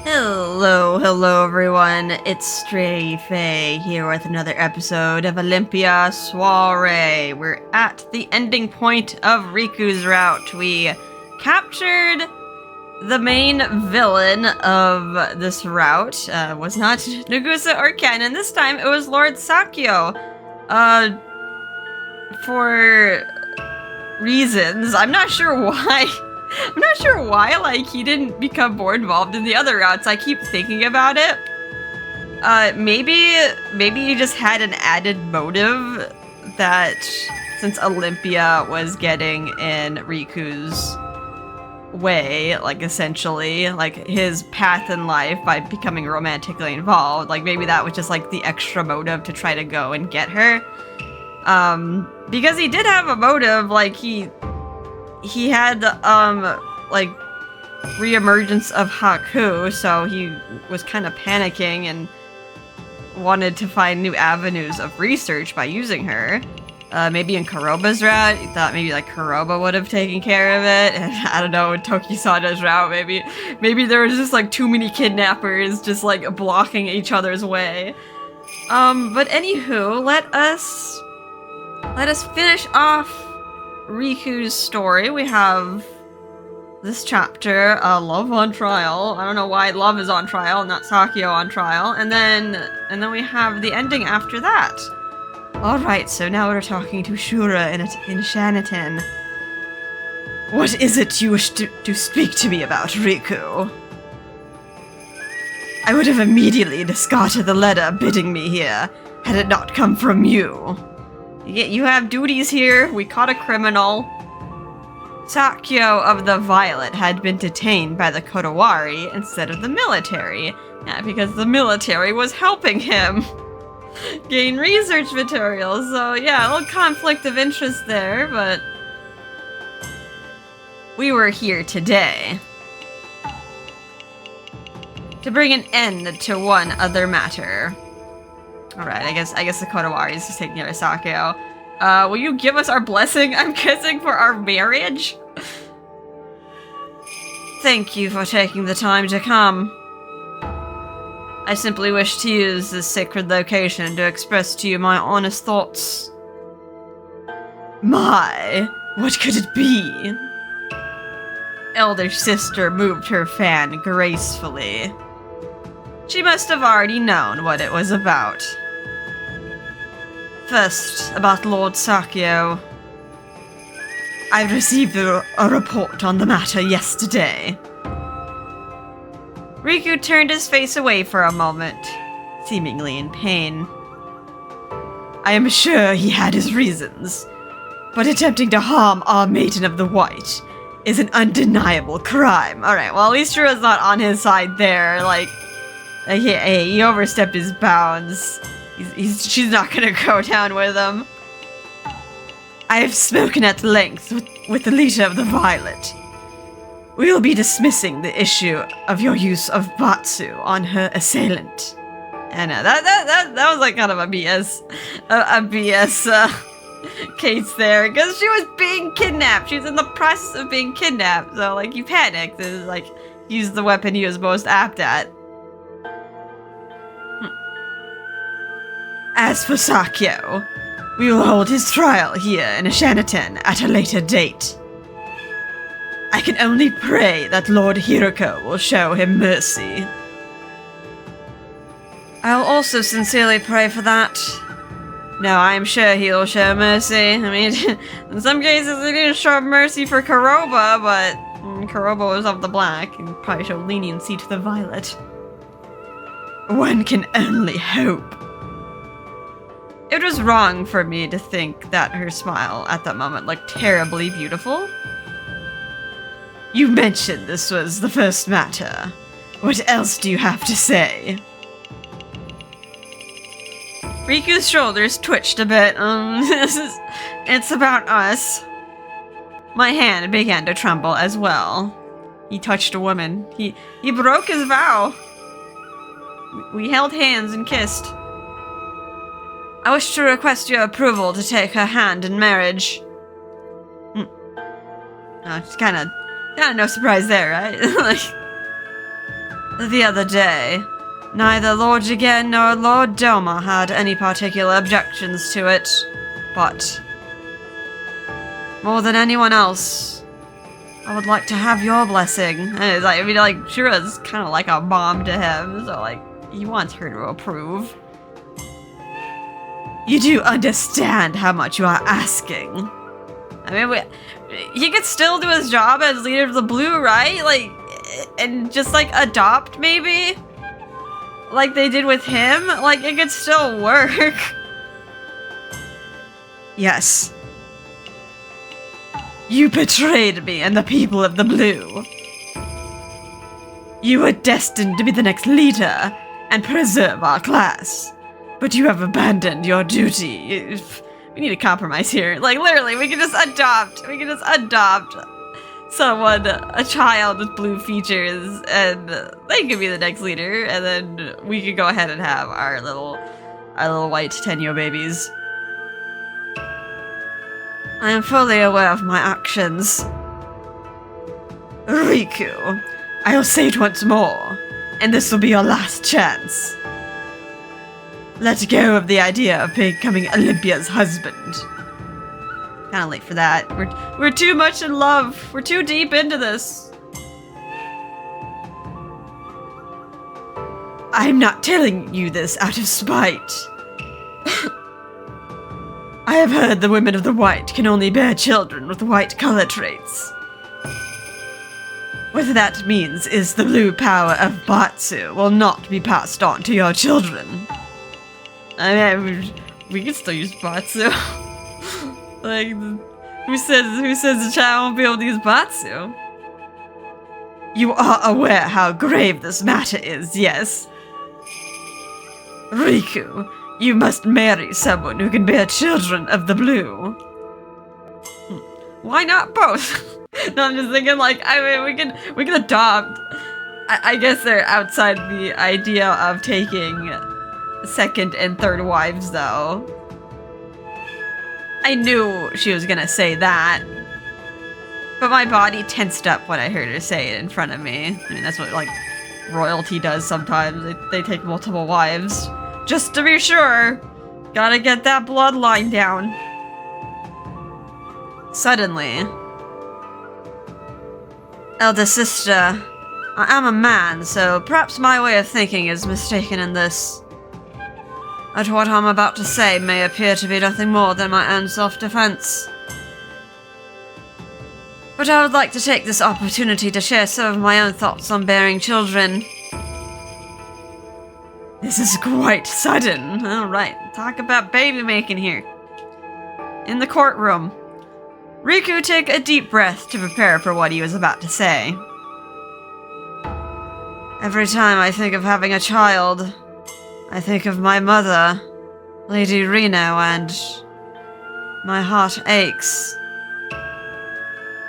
Hello everyone, it's Stray Faye here with another episode of Olympia Soiree. We're at the ending point of Riku's route. We captured the main villain of this route. Was not Nagusa or Ken, and this time it was Lord Sakyo. For reasons, I'm not sure why. Like, he didn't become more involved in the other routes. I keep thinking about it. Maybe he just had an added motive that since Olympia was getting in Riku's way, like, essentially, like, his path in life by becoming romantically involved, like, maybe that was just, like, the extra motive to try to go and get her. Because he did have a motive, like, he had, like, re-emergence of Haku, so he was kind of panicking and wanted to find new avenues of research by using her. Maybe in Kuroba's route, he thought maybe, like, Kuroba would have taken care of it, and I don't know, in Tokisada's route, maybe there was just, like, too many kidnappers just, like, blocking each other's way. But anywho, let us finish off Riku's story. We have this chapter, Love on Trial. I don't know why Love is on trial, not Sakyo on trial. And then we have the ending after that. Alright, so now we're talking to Shura in Shanaton. What is it you wish to speak to me about, Riku? I would have immediately discarded the letter bidding me here, had it not come from you. You have duties here. We caught a criminal. Sakyo of the Violet had been detained by the Kodawari instead of the military. Yeah, because the military was helping him gain research materials. So yeah, a little conflict of interest there, but we were here today to bring an end to one other matter. Alright, I guess the Kodawari is just taking care of Sakyo. Will you give us our blessing, I'm guessing, for our marriage? Thank you for taking the time to come. I simply wish to use this sacred location to express to you my honest thoughts. My, what could it be? Elder sister moved her fan gracefully. She must have already known what it was about. First, about Lord Sakyo. I received a report on the matter yesterday. Riku turned his face away for a moment, seemingly in pain. I am sure he had his reasons, but attempting to harm our Maiden of the White is an undeniable crime. Alright, well, at least Shura's not on his side there, like, he overstepped his bounds. She's not gonna go down with him. I have spoken at length with the leader of the Violet. We will be dismissing the issue of your use of Batsu on her assailant. And that was like kind of a BS case there, because she was being kidnapped. She was in the process of being kidnapped, so like you panicked and like used the weapon he was most apt at. As for Sakyo, we will hold his trial here in Shanaton at a later date. I can only pray that Lord Hiroko will show him mercy. I'll also sincerely pray for that. No, I'm sure he'll show mercy. I mean, in some cases he didn't show mercy for Kuroba, but Kuroba was of the black and probably showed leniency to the Violet. One can only hope. It was wrong for me to think that her smile at that moment looked terribly beautiful. You mentioned this was the first matter. What else do you have to say? Riku's shoulders twitched a bit. It's about us. My hand began to tremble as well. He touched a woman. He broke his vow. We held hands and kissed. I wish to request your approval to take her hand in marriage. It's kind of no surprise there, right? Like, The other day, neither Lord Jigen nor Lord Doma had any particular objections to it, but more than anyone else, I would like to have your blessing. And it's like, Shura's kind of like a mom to him, so like, he wants her to approve. You do understand how much you are asking. I mean, he could still do his job as leader of the Blue, right? Like, and just like adopt maybe? Like they did with him? Like, it could still work. Yes. You betrayed me and the people of the Blue. You were destined to be the next leader and preserve our class. But you have abandoned your duty. We need a compromise here. Like, literally, we can just adopt. We can just adopt someone, a child with blue features, and they could be the next leader, and then we could go ahead and have our little white Tenyo babies. I am fully aware of my actions. Riku, I will say it once more, and this will be your last chance. Let go of the idea of becoming Olympia's husband. Kinda late for that. We're too much in love. We're too deep into this. I'm not telling you this out of spite. I have heard the women of the white can only bear children with white color traits. What that means is the blue power of Batsu will not be passed on to your children. I mean, we can still use Batsu. Like, who says the child won't be able to use Batsu? You are aware how grave this matter is, yes? Riku, you must marry someone who can bear children of the blue. Why not both? No, I'm just thinking, like, I mean, we can adopt. I guess they're outside the idea of taking second and third wives, though. I knew she was gonna say that, but my body tensed up when I heard her say it in front of me. I mean, that's what, like, royalty does sometimes. They take multiple wives. Just to be sure. Gotta get that bloodline down. Suddenly. Elder sister, I am a man, so perhaps my way of thinking is mistaken in this. But what I'm about to say may appear to be nothing more than my own self-defense. But I would like to take this opportunity to share some of my own thoughts on bearing children. This is quite sudden. Alright, talk about baby making here. In the courtroom, Riku took a deep breath to prepare for what he was about to say. Every time I think of having a child, I think of my mother, Lady Reno, and my heart aches.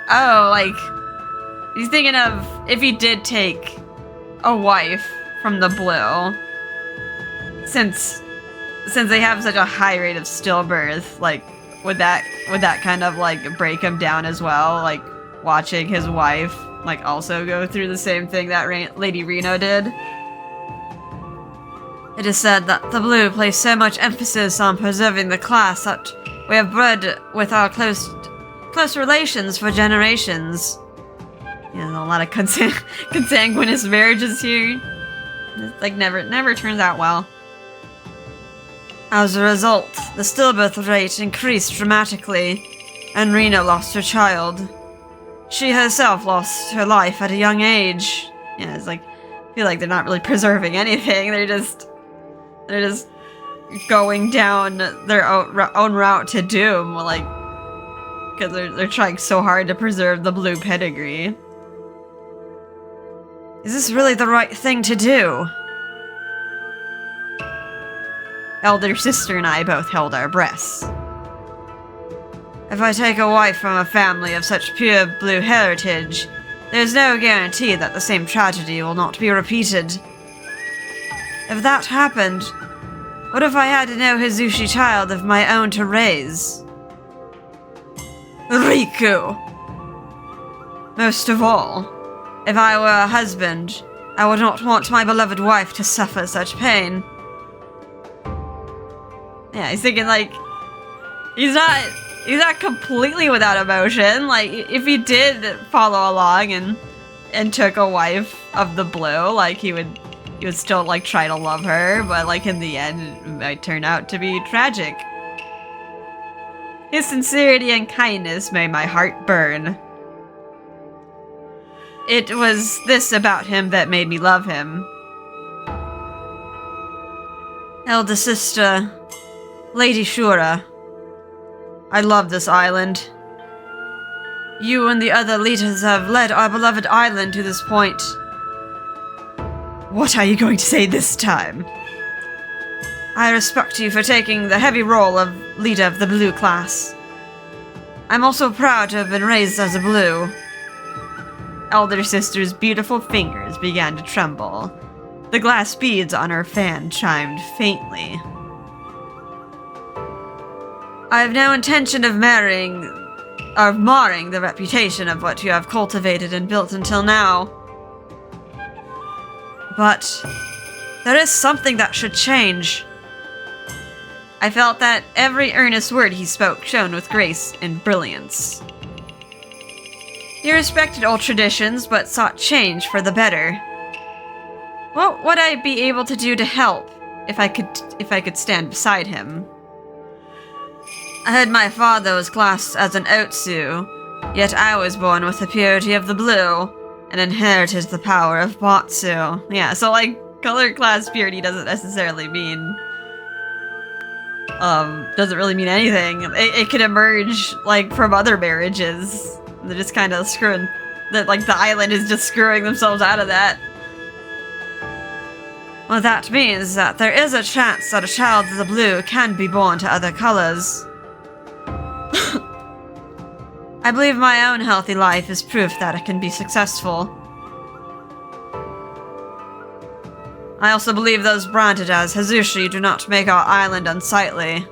Oh, like, he's thinking of if he did take a wife from the blue, since they have such a high rate of stillbirth, like, would that kind of, like, break him down as well, like, watching his wife, like, also go through the same thing that Lady Reno did? It is said that the blue place so much emphasis on preserving the class that we have bred with our close relations for generations. You know, a lot of consanguineous marriages here. It's like never turns out well. As a result, the stillbirth rate increased dramatically, and Rena lost her child. She herself lost her life at a young age. Yeah, it's like, I feel like they're not really preserving anything. They're just going down their own route to doom, like, because they're trying so hard to preserve the blue pedigree. Is this really the right thing to do? Elder sister and I both held our breaths. If I take a wife from a family of such pure blue heritage, there's no guarantee that the same tragedy will not be repeated. If that happened, what if I had no Hazushi child of my own to raise? Riku! Most of all, if I were a husband, I would not want my beloved wife to suffer such pain. Yeah, he's thinking, like, he's not completely without emotion. Like, if he did follow along and took a wife of the blue, like, he would still, like, try to love her, but, like, in the end, it might turn out to be tragic. His sincerity and kindness made my heart burn. It was this about him that made me love him. Elder sister, Lady Shura, I love this island. You and the other leaders have led our beloved island to this point. What are you going to say this time? I respect you for taking the heavy role of leader of the blue class. I'm also proud to have been raised as a blue. Elder sister's beautiful fingers began to tremble. The glass beads on her fan chimed faintly. I have no intention of marring the reputation of what you have cultivated and built until now. But there is something that should change. I felt that every earnest word he spoke shone with grace and brilliance. He respected old traditions, but sought change for the better. What would I be able to do to help if I could stand beside him? I heard my father was classed as an Otsu, yet I was born with the purity of the blue and inherited the power of Batsu. Yeah, so like color class purity doesn't necessarily mean doesn't really mean anything. It could emerge like from other marriages. They're just kind of screwing that, like, the island is just screwing themselves out of that. Well, that means that there is a chance that a child of the blue can be born to other colors. I believe my own healthy life is proof that it can be successful. I also believe those branded as Hazushi do not make our island unsightly.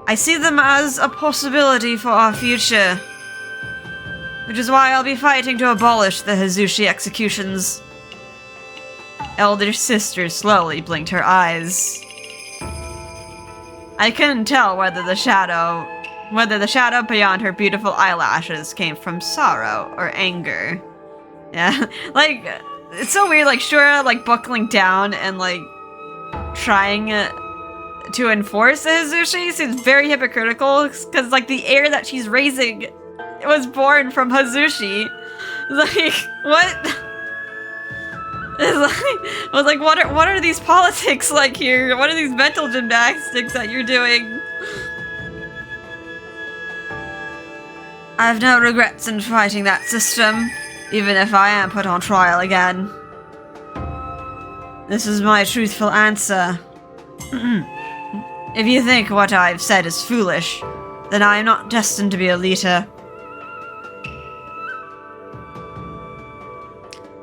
I see them as a possibility for our future, which is why I'll be fighting to abolish the Hazushi executions. Elder sister slowly blinked her eyes. I couldn't tell whether the shadow beyond her beautiful eyelashes came from sorrow or anger. Yeah, like, it's so weird, like, Shura, like, buckling down and, like, trying to enforce the Hazushi seems very hypocritical, because, like, the heir that she's raising was born from Hazushi. Like, what? It's like, I was like, what are these politics like here? What are these mental gymnastics that you're doing? I have no regrets in fighting that system, even if I am put on trial again. This is my truthful answer. If you think what I've said is foolish, then I am not destined to be a leader.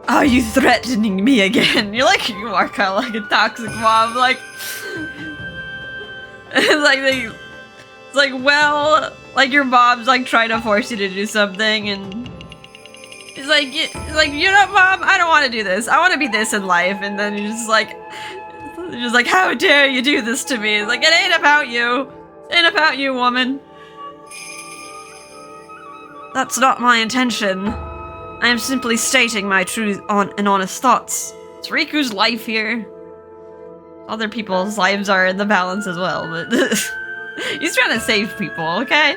Are you threatening me again? You are kind of like a toxic mom, like... It's like your mom's like trying to force you to do something, and it's like, you know, mom, I don't want to do this. I want to be this in life, and then you're just like, how dare you do this to me? It's like, it ain't about you. It ain't about you, woman. That's not my intention. I am simply stating my true and honest thoughts. It's Riku's life here. Other people's lives are in the balance as well, but he's trying to save people, okay?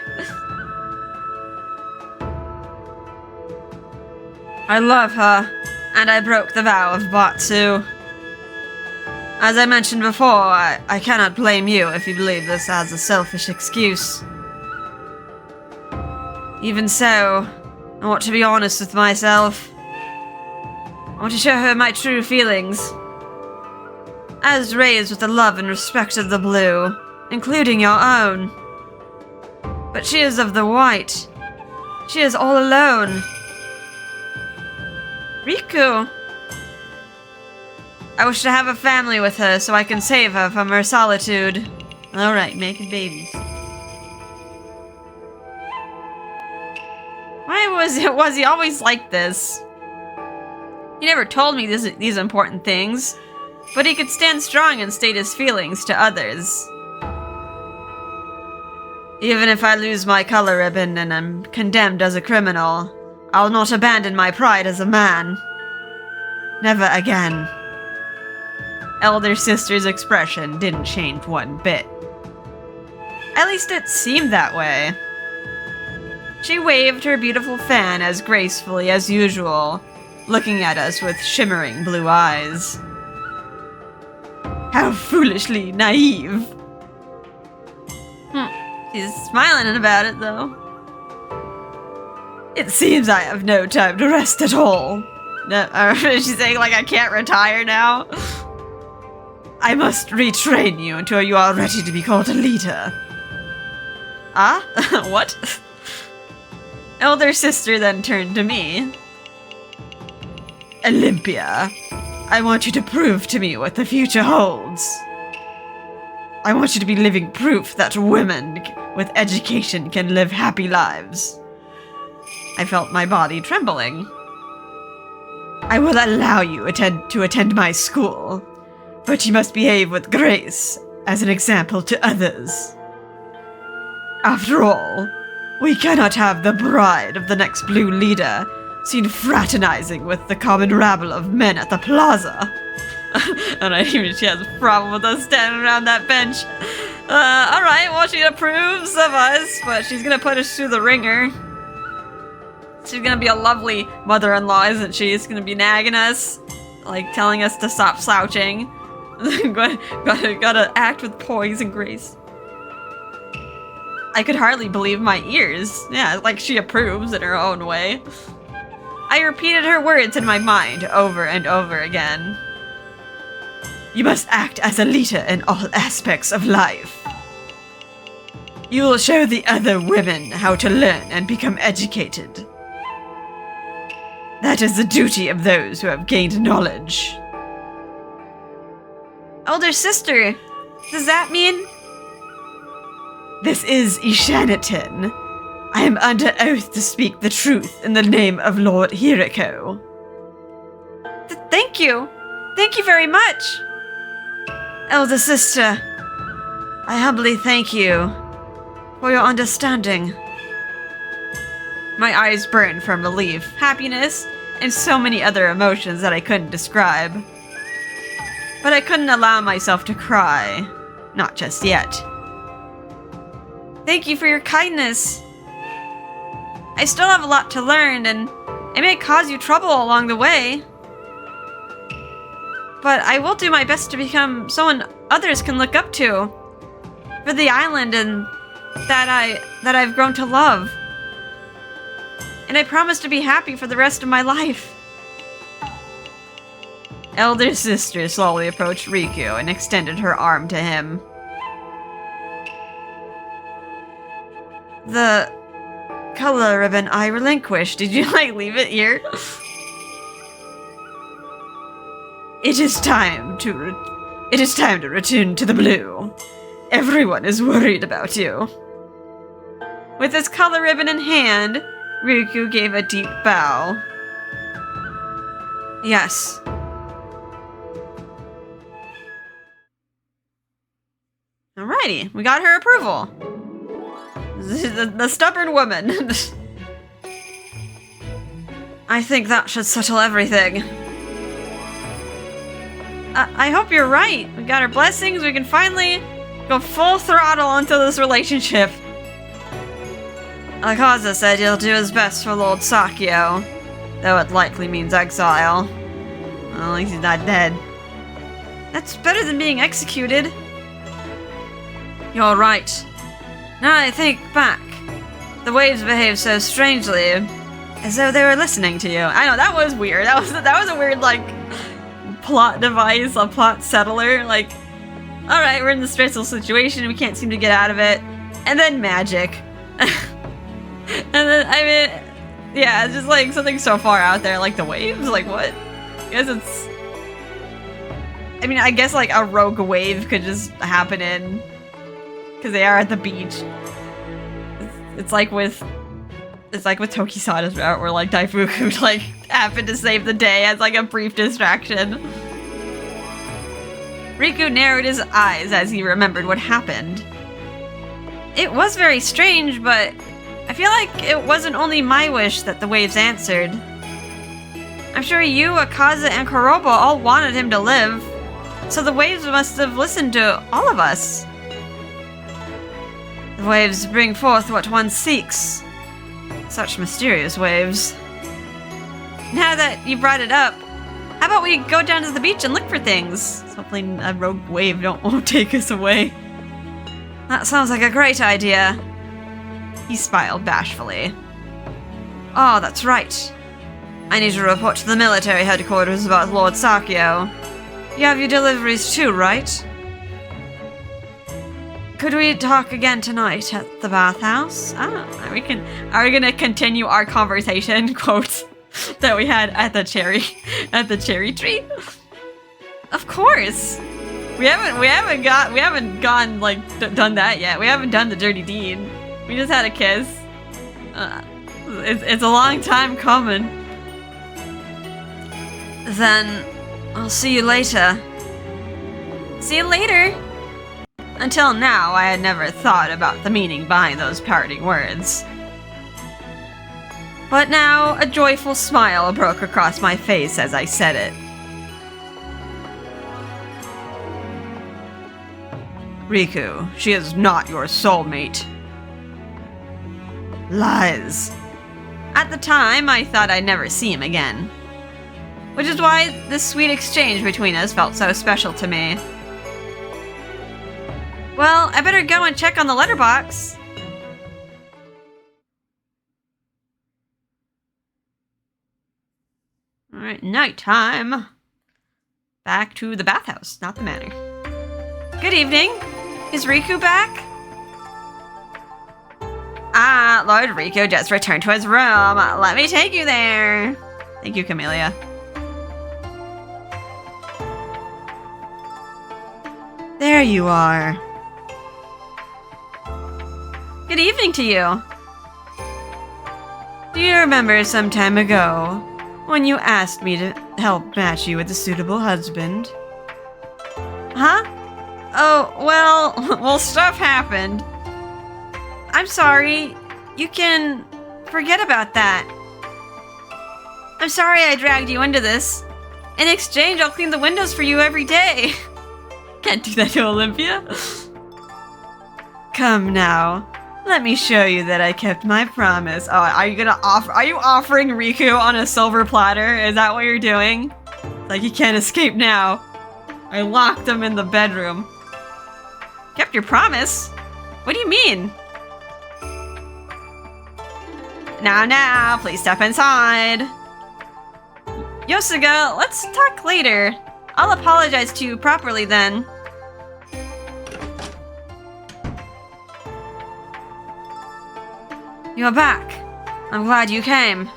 I love her, and I broke the vow of Batsu. As I mentioned before, I cannot blame you if you believe this as a selfish excuse. Even so, I want to be honest with myself. I want to show her my true feelings. I was raised with the love and respect of the blue, including your own. But she is of the white. She is all alone. Riku! I wish to have a family with her so I can save her from her solitude. Alright, making babies. Why was he always like this? He never told me these important things, but he could stand strong and state his feelings to others. Even if I lose my color ribbon and am condemned as a criminal, I'll not abandon my pride as a man. Never again. Elder sister's expression didn't change one bit. At least it seemed that way. She waved her beautiful fan as gracefully as usual, looking at us with shimmering blue eyes. How foolishly naive. She's smiling about it, though. It seems I have no time to rest at all. No, she's saying, like, I can't retire now? I must retrain you until you are ready to be called a leader. Ah? What? Elder sister then turned to me. Olympia, I want you to prove to me what the future holds. I want you to be living proof that women with education can live happy lives. I felt my body trembling. I will allow you to attend my school, but you must behave with grace as an example to others. After all, we cannot have the bride of the next blue leader seen fraternizing with the common rabble of men at the plaza. And I even she has a problem with us standing around that bench. Alright, well, she approves of us, but she's gonna put us through the ringer. She's gonna be a lovely mother-in-law, isn't she? She's gonna be nagging us, like telling us to stop slouching. gotta act with poise and grace. I could hardly believe my ears. Yeah, like she approves in her own way. I repeated her words in my mind over and over again. You must act as a leader in all aspects of life. You will show the other women how to learn and become educated. That is the duty of those who have gained knowledge. Elder sister, does that mean? This is Ishanitin. I am under oath to speak the truth in the name of Lord Hiriko. Thank you. Thank you very much. Elder sister, I humbly thank you for your understanding. My eyes burned from relief, happiness, and so many other emotions that I couldn't describe. But I couldn't allow myself to cry. Not just yet. Thank you for your kindness. I still have a lot to learn, and it may cause you trouble along the way. But I will do my best to become someone others can look up to. For the island and that I've grown to love. And I promise to be happy for the rest of my life. Elder sister slowly approached Riku and extended her arm to him. The color ribbon I relinquished. Did you, like, leave it here? It is time to return to the blue. Everyone is worried about you. With his color ribbon in hand, Riku gave a deep bow. Yes. Alrighty, we got her approval. The stubborn woman. I think that should settle everything. I hope you're right. We got our blessings. We can finally go full throttle into this relationship. Akaza said he'll do his best for Lord Sakio, though it likely means exile. Well, at least he's not dead. That's better than being executed. You're right. Now I think back, the waves behaved so strangely, as though they were listening to you. I know, that was weird. That was a weird, like, plot device, a plot settler. Like, alright, we're in this stressful situation, we can't seem to get out of it. And then magic. And then, I mean, yeah, it's just like something so far out there, like the waves, like what? I guess it's... I mean, I guess like a rogue wave could just happen in... Because they are at the beach. It's like with It's like with Tokisada's route where like Daifuku like happened to save the day as like a brief distraction. Riku narrowed his eyes as he remembered what happened. It was very strange, but I feel like it wasn't only my wish that the waves answered. I'm sure you, Akaza, and Kuroba all wanted him to live, so the waves must have listened to all of us. The waves bring forth what one seeks. Such mysterious waves. Now that you brought it up, how about we go down to the beach and look for things? Hopefully a rogue wave won't take us away. That sounds like a great idea. He smiled bashfully. Oh, that's right. I need to report to the military headquarters about Lord Sakio. You have your deliveries too, right? Could we talk again tonight at the bathhouse? Are we gonna continue our conversation quotes that we had at the cherry tree? Of course. We haven't gone like done that yet. We haven't done the dirty deed. We just had a kiss. It's a long time coming. Then I'll see you later. See you later. Until now, I had never thought about the meaning behind those parting words. But now, a joyful smile broke across my face as I said it. Riku, she is not your soulmate. Lies. At the time, I thought I'd never see him again. Which is why this sweet exchange between us felt so special to me. Well, I better go and check on the letterbox. Alright, nighttime. Back to the bathhouse, not the manor. Good evening. Is Riku back? Ah, Lord Riku just returned to his room. Let me take you there. Thank you, Camellia. There you are. Good evening to you. Do you remember some time ago when you asked me to help match you with a suitable husband? Huh? Oh, well, stuff happened. I'm sorry. You can forget about that. I'm sorry I dragged you into this. In exchange, I'll clean the windows for you every day. Can't do that to Olympia. Come now. Let me show you that I kept my promise. Oh, are you offering Riku on a silver platter? Is that what you're doing? Like he can't escape now. I locked him in the bedroom. Kept your promise? What do you mean? Now, please step inside. Yosuga, let's talk later. I'll apologize to you properly then. You're back. I'm glad you came.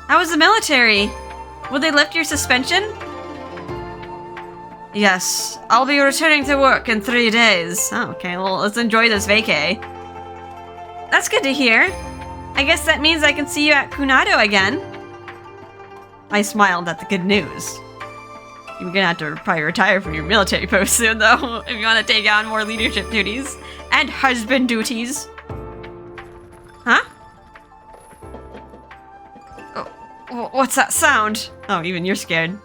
How was the military? Will they lift your suspension? Yes, I'll be returning to work in 3 days. Oh, okay, well, let's enjoy this vacay. That's good to hear. I guess that means I can see you at Kunado again. I smiled at the good news. You're gonna have to probably retire from your military post soon, though, if you want to take on more leadership duties. And husband duties. Huh? Oh, what's that sound? Oh, even you're scared.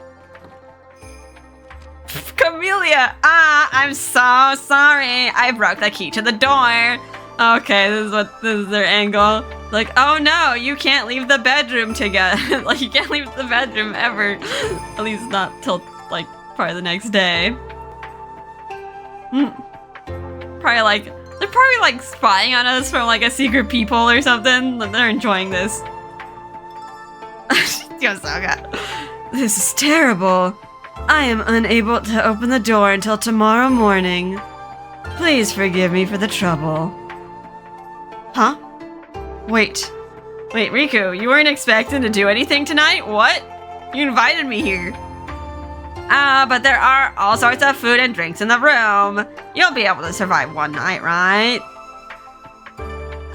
Camellia! I'm so sorry. I broke the key to the door. Okay, this is their angle. Like, oh no, you can't leave the bedroom together. Like, you can't leave the bedroom ever. At least not till, like, probably the next day. They're probably like spying on us from like a secret people or something. They're enjoying this. This is terrible. I am unable to open the door until tomorrow morning. Please forgive me for the trouble. Huh? Wait, Riku, you weren't expecting to do anything tonight? What? You invited me here. But there are all sorts of food and drinks in the room. You'll be able to survive one night, right?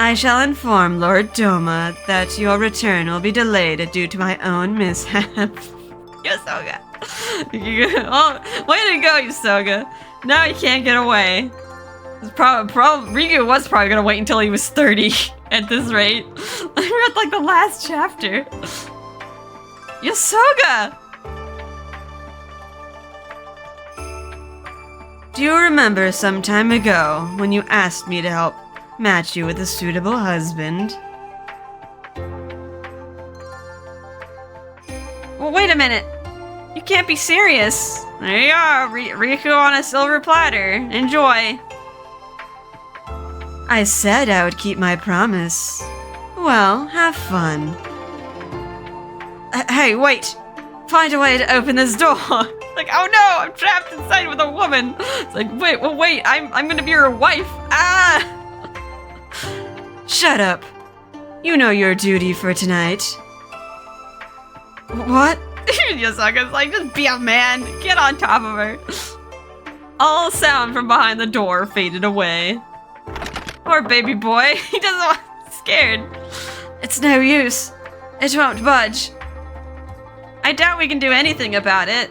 I shall inform Lord Doma that your return will be delayed due to my own mishap. Yosoga. Oh, way to go, Yosoga. Now he can't get away. Riku was probably gonna wait until he was 30 at this rate. We're at like the last chapter. Yosoga! Do you remember some time ago when you asked me to help match you with a suitable husband? Well, wait a minute. You can't be serious. There you are, Riku on a silver platter. Enjoy. I said I would keep my promise. Well, have fun. Hey, wait. Find a way to open this door. Like, oh no, I'm trapped inside with a woman. It's like, wait, I'm gonna be your wife. Ah! Shut up. You know your duty for tonight. What? Yosoga's like, just be a man. Get on top of her. All sound from behind the door faded away. Poor baby boy. He doesn't want... scared. It's no use. It won't budge. I doubt we can do anything about it.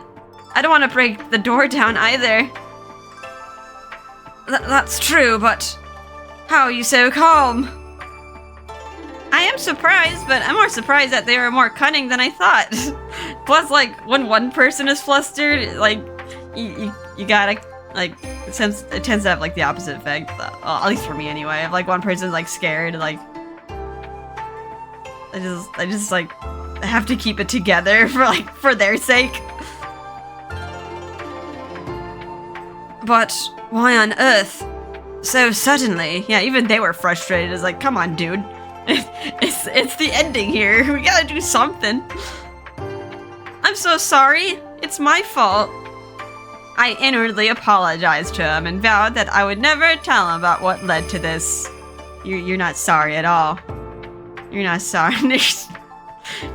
I don't want to break the door down either. That's true, but how are you so calm? I am surprised, but I'm more surprised that they were more cunning than I thought. Plus, like, when one person is flustered, like, you gotta, like, it tends to have, like, the opposite effect. Well, at least for me, anyway. If, like, one person's, like, scared, like, I just, like, have to keep it together for their sake. But why on earth? So suddenly? Yeah, even they were frustrated. It's like, come on, dude. It's the ending here. We gotta do something. I'm so sorry. It's my fault. I inwardly apologized to him and vowed that I would never tell him about what led to this. You're not sorry at all. You're not sorry.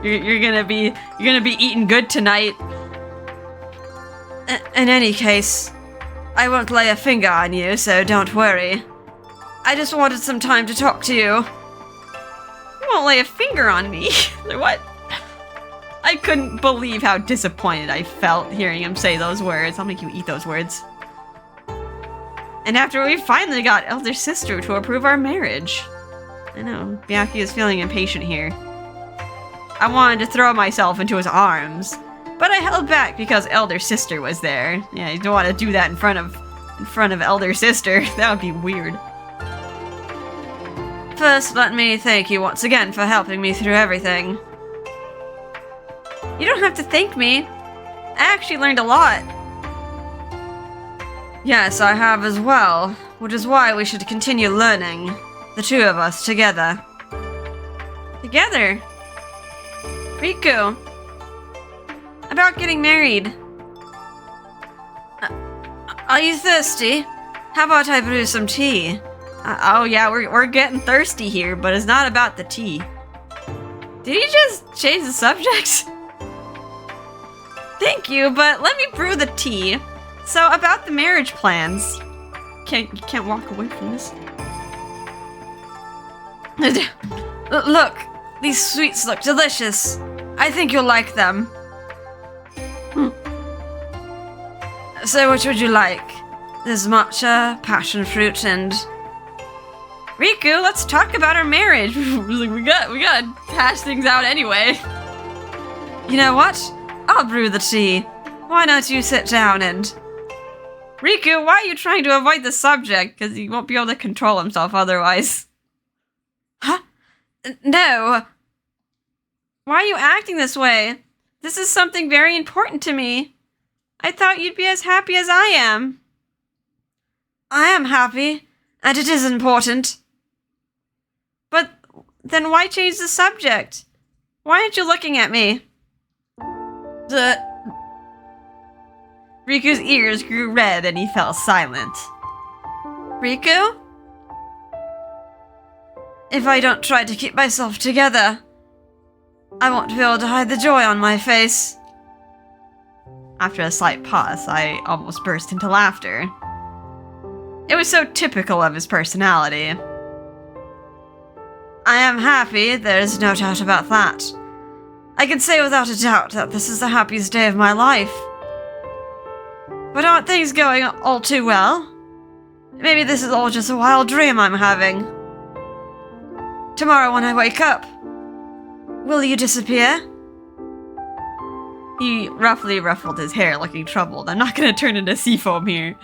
You're gonna be eating good tonight. In any case, I won't lay a finger on you, so don't worry. I just wanted some time to talk to you. You won't lay a finger on me? What? I couldn't believe how disappointed I felt hearing him say those words. I'll make you eat those words. And after we finally got elder sister to approve our marriage. I know, Byakuya is feeling impatient here. I wanted to throw myself into his arms, but I held back because elder sister was there. Yeah, you don't want to do that in front of elder sister. That would be weird. First, let me thank you once again for helping me through everything. You don't have to thank me. I actually learned a lot. Yes, I have as well, which is why we should continue learning. The two of us together. Together? Riku. About getting married. Are you thirsty? How about I brew some tea? Oh yeah, we're getting thirsty here, but it's not about the tea. Did he just change the subject? Thank you, but let me brew the tea. So, about the marriage plans. You can't walk away from this. Look, these sweets look delicious. I think you'll like them. So, which would you like? There's matcha, passion fruit, and... Riku, let's talk about our marriage. we gotta hash things out anyway. You know what? I'll brew the tea. Why don't you sit down and... Riku, why are you trying to avoid the subject? Because he won't be able to control himself otherwise. Huh? No. Why are you acting this way? This is something very important to me. I thought you'd be as happy as I am. I am happy, and it is important. But then why change the subject? Why aren't you looking at me? Riku's ears grew red and he fell silent. Riku? If I don't try to keep myself together, I won't be able to hide the joy on my face. After a slight pause, I almost burst into laughter. It was so typical of his personality. I am happy, there's no doubt about that. I can say without a doubt that this is the happiest day of my life. But aren't things going all too well? Maybe this is all just a wild dream I'm having. Tomorrow when I wake up, will you disappear? He roughly ruffled his hair, looking troubled. I'm not going to turn into Seafoam here.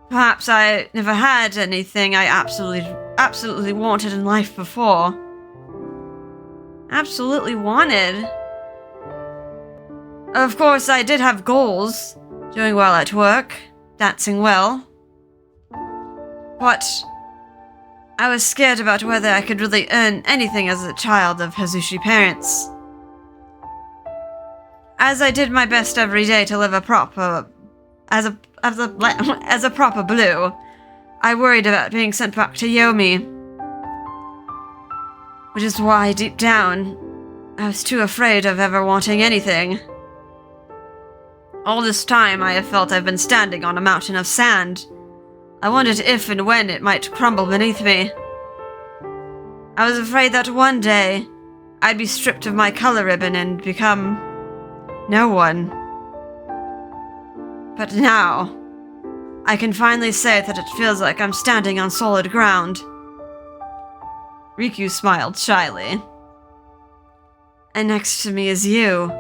Perhaps I never had anything I absolutely wanted in life before. Absolutely wanted? Of course, I did have goals. Doing well at work, dancing well. But I was scared about whether I could really earn anything as a child of Hazushi parents. As I did my best every day to live a proper blue, I worried about being sent back to Yomi. Which is why, deep down, I was too afraid of ever wanting anything. All this time, I have felt I've been standing on a mountain of sand. I wondered if and when it might crumble beneath me. I was afraid that one day, I'd be stripped of my color ribbon and become no one. But now, I can finally say that it feels like I'm standing on solid ground. Riku smiled shyly. And next to me is you.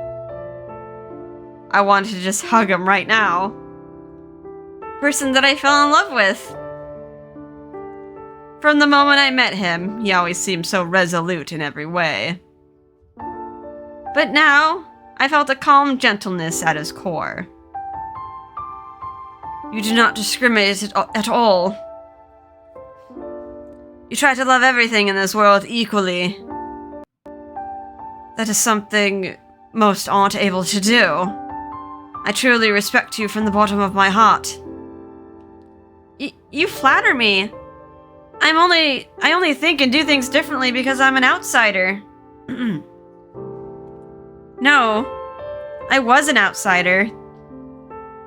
I wanted to just hug him right now. Person that I fell in love with. From the moment I met him, he always seemed so resolute in every way. But now, I felt a calm gentleness at his core. You do not discriminate at all. You try to love everything in this world equally. That is something most aren't able to do. I truly respect you from the bottom of my heart. You flatter me. I only think and do things differently because I'm an outsider. No, I was an outsider.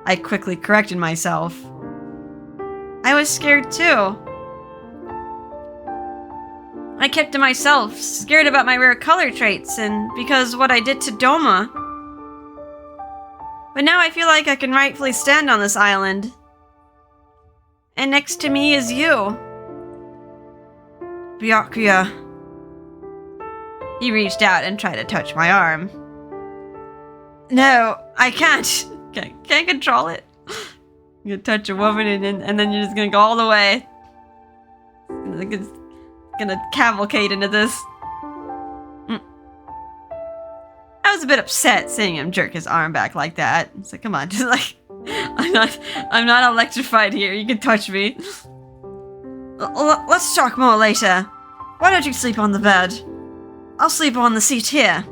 I quickly corrected myself. I was scared too. I kept to myself, scared about my rare color traits and because what I did to Doma. But now I feel like I can rightfully stand on this island. And next to me is you. Byakuya. He reached out and tried to touch my arm. No, I can't. Can't control it. You're gonna touch a woman and then you're just gonna go all the way. It's gonna cavalcade into this. I was a bit upset seeing him jerk his arm back like that. It's like, come on, just like, I'm not electrified here. You can touch me. Let's talk more later. Why don't you sleep on the bed? I'll sleep on the seat here.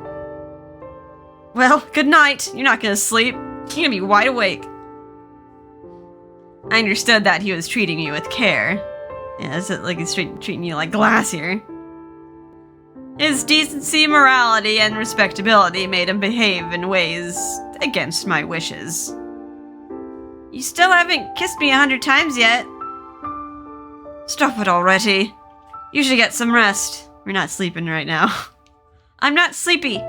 Well, good night. You're not gonna sleep. You're gonna be wide awake. I understood that he was treating me with care. Yeah, it's like he's treating you like glass here. His decency, morality, and respectability made him behave in ways against my wishes. You still haven't kissed me 100 times yet. Stop it already. You should get some rest. You're not sleeping right now. I'm not sleepy.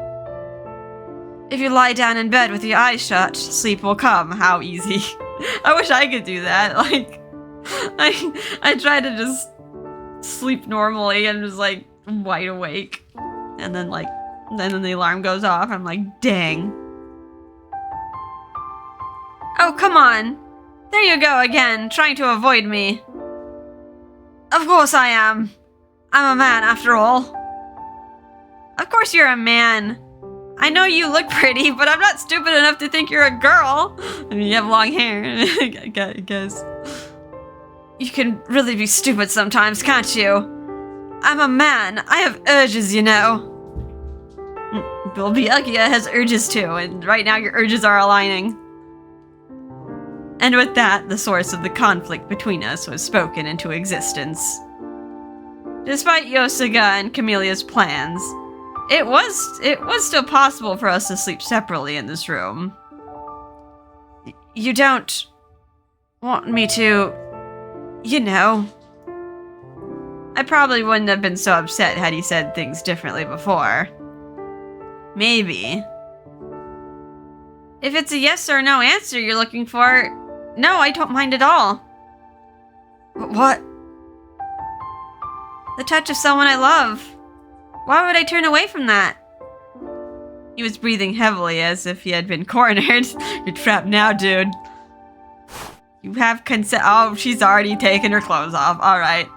If you lie down in bed with your eyes shut, sleep will come. How easy. I wish I could do that. Like, I try to just sleep normally and just like wide awake. And then the alarm goes off. I'm like, dang. Oh, come on. There you go again, trying to avoid me. Of course I am. I'm a man after all. Of course you're a man. I know you look pretty, but I'm not stupid enough to think you're a girl. I mean, you have long hair, I guess. You can really be stupid sometimes, can't you? I'm a man. I have urges, you know. Bill Byakuya has urges too, and right now your urges are aligning. And with that, the source of the conflict between us was spoken into existence. Despite Yosuga and Camelia's plans, it was still possible for us to sleep separately in this room. You don't want me to, you know. I probably wouldn't have been so upset had he said things differently before. Maybe. If it's a yes or no answer you're looking for, no, I don't mind at all. What? The touch of someone I love. Why would I turn away from that? He was breathing heavily as if he had been cornered. You're trapped now, dude. You have consent. Oh, she's already taken her clothes off. Alright.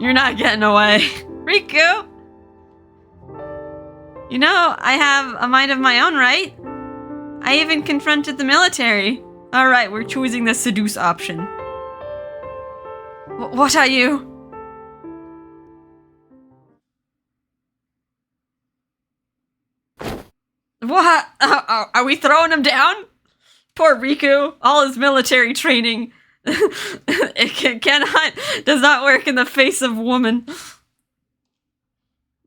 You're not getting away. Riku! You know, I have a mind of my own, right? I even confronted the military. Alright, we're choosing the seduce option. What are you? What? Are we throwing him down? Poor Riku. All his military training. Does not work in the face of woman.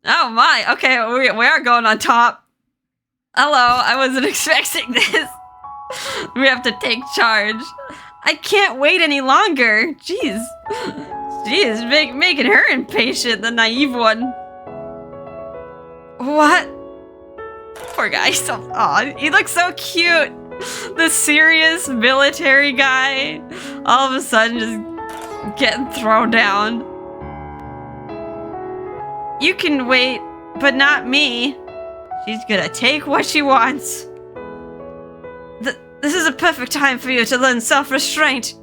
Oh my, okay, we are going on top. Hello, I wasn't expecting this. We have to take charge. I can't wait any longer. Jeez. Jeez, making her impatient, the naive one. What? Poor guy. Aw, he looks so cute. The serious military guy. All of a sudden just getting thrown down. You can wait, but not me. She's gonna take what she wants. This is a perfect time for you to learn self-restraint.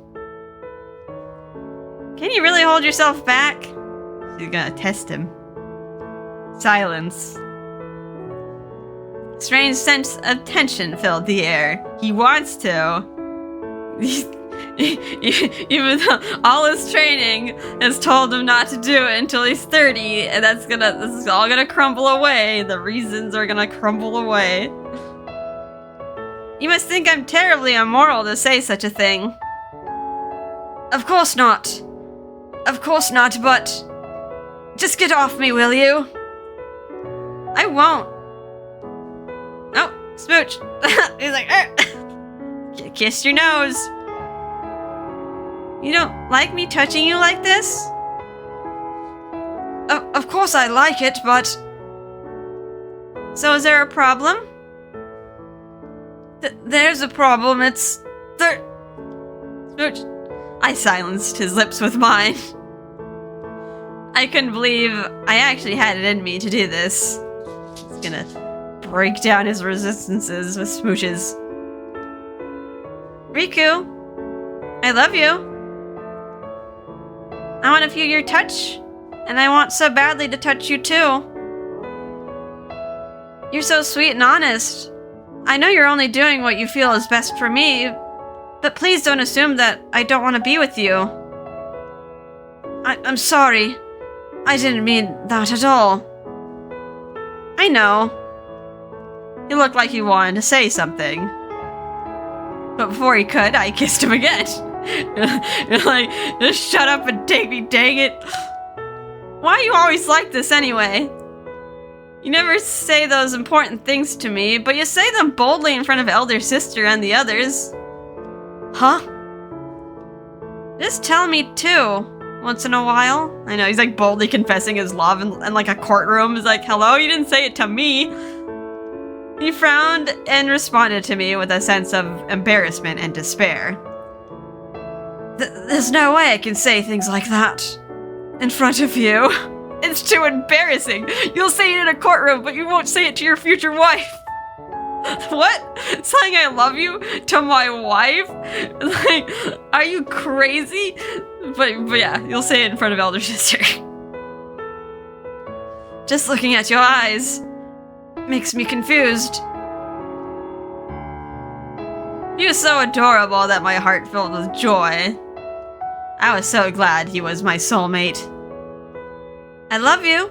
Can you really hold yourself back? She's gonna test him. Silence. Strange sense of tension filled the air. He wants to. Even though all his training has told him not to do it until he's 30, and this is all gonna crumble away. The reasons are gonna crumble away. You must think I'm terribly immoral to say such a thing. Of course not. Of course not, but... Just get off me, will you? I won't. Oh, smooch. He's like, kiss your nose. You don't like me touching you like this? Of course I like it, but... So is there a problem? There's a problem, it's... Smooch. I silenced his lips with mine. I couldn't believe I actually had it in me to do this. He's gonna break down his resistances with smooches. Riku, I love you. I want to feel your touch, and I want so badly to touch you too. You're so sweet and honest. I know you're only doing what you feel is best for me, but please don't assume that I don't want to be with you. I'm sorry. I didn't mean that at all. I know. He looked like he wanted to say something. But before he could, I kissed him again. You're like, just shut up and take me, dang it. Why are you always like this anyway? You never say those important things to me, but you say them boldly in front of elder sister and the others. Huh? Just tell me too, once in a while. I know, he's like boldly confessing his love in like a courtroom. He's like, hello, you didn't say it to me. He frowned and responded to me with a sense of embarrassment and despair. There's no way I can say things like that in front of you. It's too embarrassing. You'll say it in a courtroom, but you won't say it to your future wife. What? Saying I love you to my wife? Like, are you crazy? But yeah, you'll say it in front of elder sister. Just looking at your eyes makes me confused. He was so adorable that my heart filled with joy. I was so glad he was my soulmate. I love you.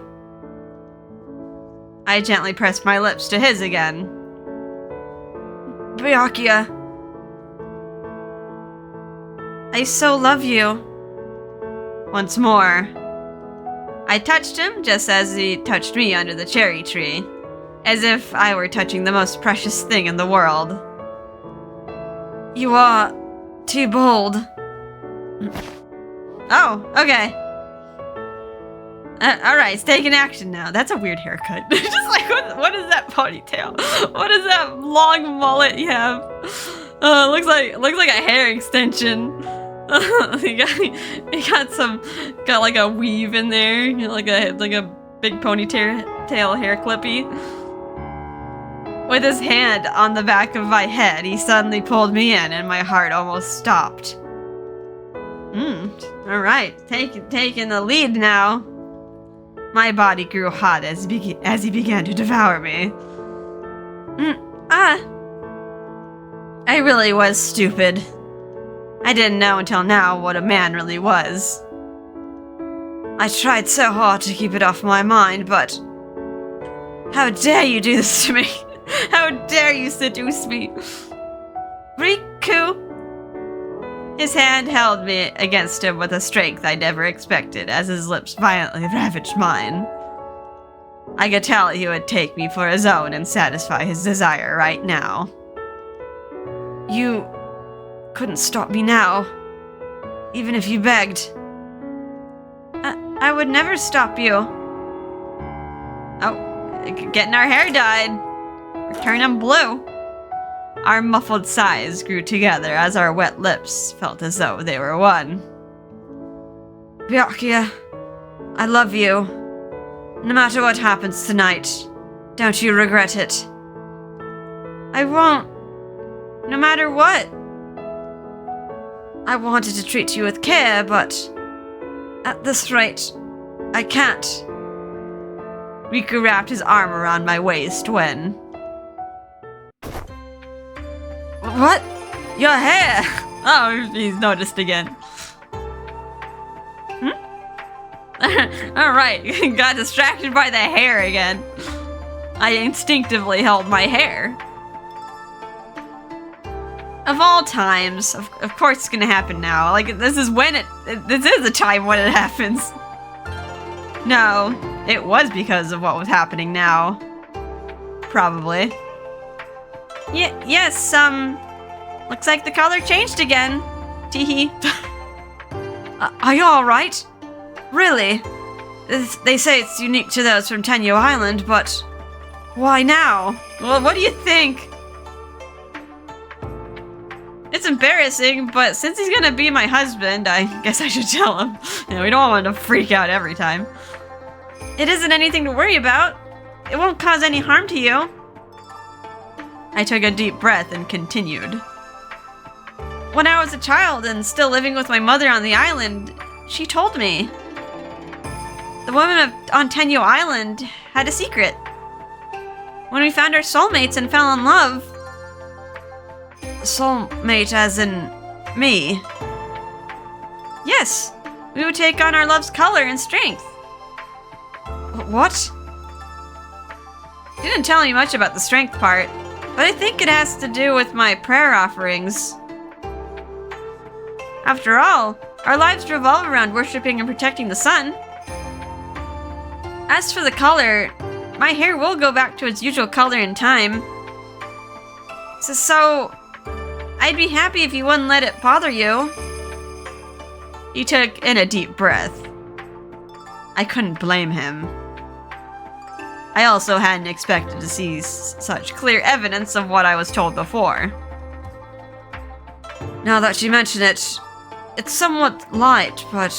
I gently pressed my lips to his again. Byakuya. I so love you. Once more. I touched him just as he touched me under the cherry tree, as if I were touching the most precious thing in the world. You are too bold. Oh, okay. Alright, it's taking action now. That's a weird haircut. Just like, what is that ponytail? What is that long mullet you have? Looks like a hair extension. He got like a weave in there, you know, like a big ponytail hair clippy. With his hand on the back of my head, he suddenly pulled me in, and my heart almost stopped. Alright, taking the lead now. My body grew hot as he began to devour me. I really was stupid. I didn't know until now what a man really was. I tried so hard to keep it off my mind, but... How dare you do this to me? How dare you seduce me? Riku! His hand held me against him with a strength I never expected as his lips violently ravaged mine. I could tell he would take me for his own and satisfy his desire right now. You couldn't stop me now, even if you begged. I would never stop you. Oh, getting our hair dyed. We're turning blue. Our muffled sighs grew together as our wet lips felt as though they were one. Byakuya, I love you. No matter what happens tonight, don't you regret it. I won't. No matter what. I wanted to treat you with care, but at this rate, I can't. Riku wrapped his arm around my waist when... What? Your hair! Oh, he's noticed again. Alright, got distracted by the hair again. I instinctively held my hair. Of all times, of course it's gonna happen now. Like, this is the time when it happens. No, it was because of what was happening now. Probably. Yes, looks like the color changed again. Teehee. Are you alright? Really? They say it's unique to those from Tenyo Island, but why now? Well, what do you think? It's embarrassing, but since he's gonna be my husband, I guess I should tell him. You know, we don't want him to freak out every time. It isn't anything to worry about. It won't cause any harm to you. I took a deep breath and continued. When I was a child and still living with my mother on the island, she told me. The woman on Tenyo Island had a secret. When we found our soulmates and fell in love... Soulmate as in me. Yes, we would take on our love's color and strength. What? She didn't tell me much about the strength part, but I think it has to do with my prayer offerings. After all, our lives revolve around worshipping and protecting the sun. As for the color, my hair will go back to its usual color in time. So I'd be happy if you wouldn't let it bother you. He took in a deep breath. I couldn't blame him. I also hadn't expected to see such clear evidence of what I was told before. Now that you mention it, it's somewhat light, but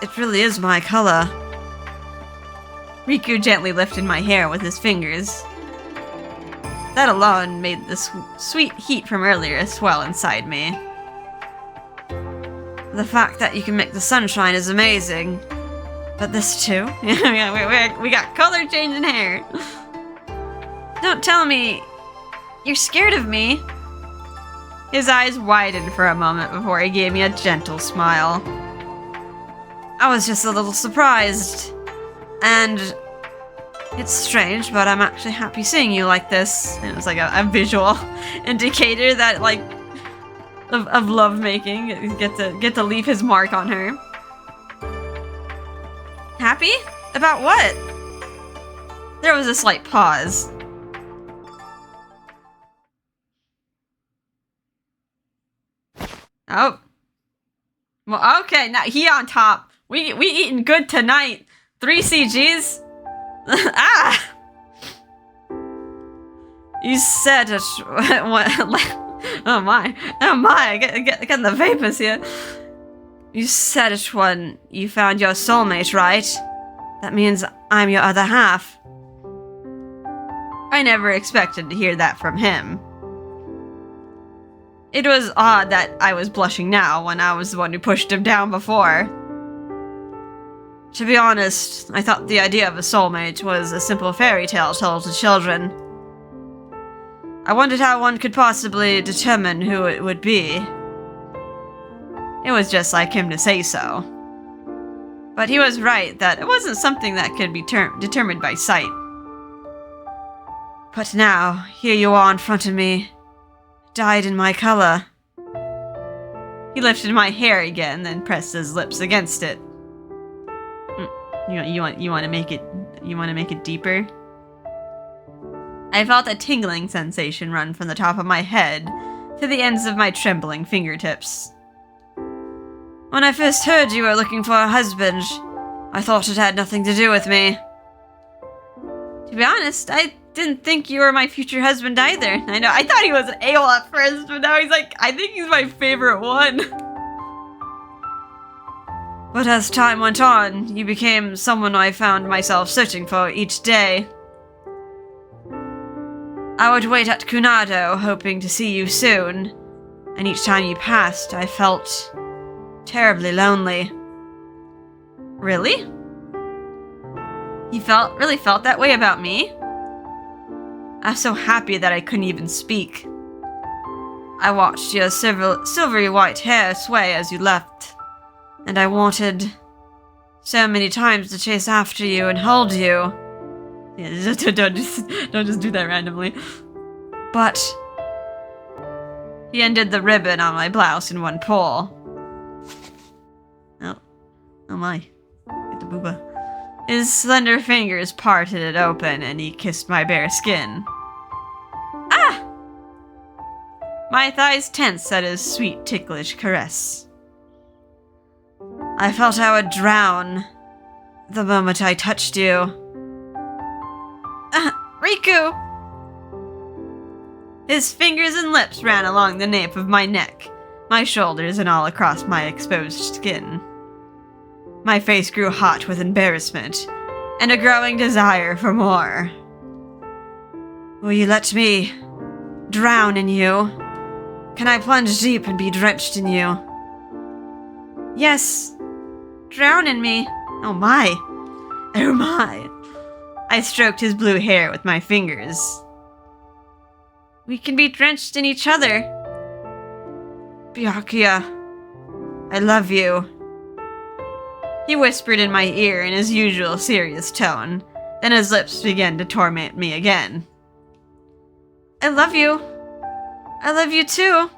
it really is my color. Riku gently lifted my hair with his fingers. That alone made the sweet heat from earlier swell inside me. The fact that you can make the sunshine is amazing. But this too? we got color changing hair. Don't tell me you're scared of me. His eyes widened for a moment before he gave me a gentle smile. I was just a little surprised. And it's strange, but I'm actually happy seeing you like this. And it was like a visual indicator that, like, of lovemaking. Get to leave his mark on her. Happy? About what? There was a slight pause. Oh. Well, okay, now he on top. We eating good tonight. 3 CGs? Ah! You said it. Oh my, getting the vapors here. You said it when you found your soulmate, right? That means I'm your other half. I never expected to hear that from him. It was odd that I was blushing now when I was the one who pushed him down before. To be honest, I thought the idea of a soulmate was a simple fairy tale told to children. I wondered how one could possibly determine who it would be. It was just like him to say so. But he was right that it wasn't something that could be determined by sight. But now, here you are in front of me, dyed in my color. He lifted my hair again, then pressed his lips against it. You want to make it deeper? I felt a tingling sensation run from the top of my head to the ends of my trembling fingertips. When I first heard you were looking for a husband, I thought it had nothing to do with me. To be honest, I didn't think you were my future husband either. I know, I thought he was an AWOL at first, but now he's like, I think he's my favorite one. But as time went on, you became someone I found myself searching for each day. I would wait at Kunado, hoping to see you soon, and each time you passed, I felt terribly lonely. Really? You really felt that way about me? I was so happy that I couldn't even speak. I watched your silvery white hair sway as you left, and I wanted so many times to chase after you and hold you. Yeah, don't just do that randomly. But he undid the ribbon on my blouse in one pull. Oh my. Get the booba. His slender fingers parted it open and he kissed my bare skin. Ah! My thighs tensed at his sweet, ticklish caress. I felt I would drown the moment I touched you. Riku! His fingers and lips ran along the nape of my neck, my shoulders, and all across my exposed skin. My face grew hot with embarrassment, and a growing desire for more. Will you let me drown in you? Can I plunge deep and be drenched in you? Yes, drown in me. Oh my. Oh my. I stroked his blue hair with my fingers. We can be drenched in each other. Byakuya, I love you. He whispered in my ear in his usual serious tone, then his lips began to torment me again. I love you. I love you too.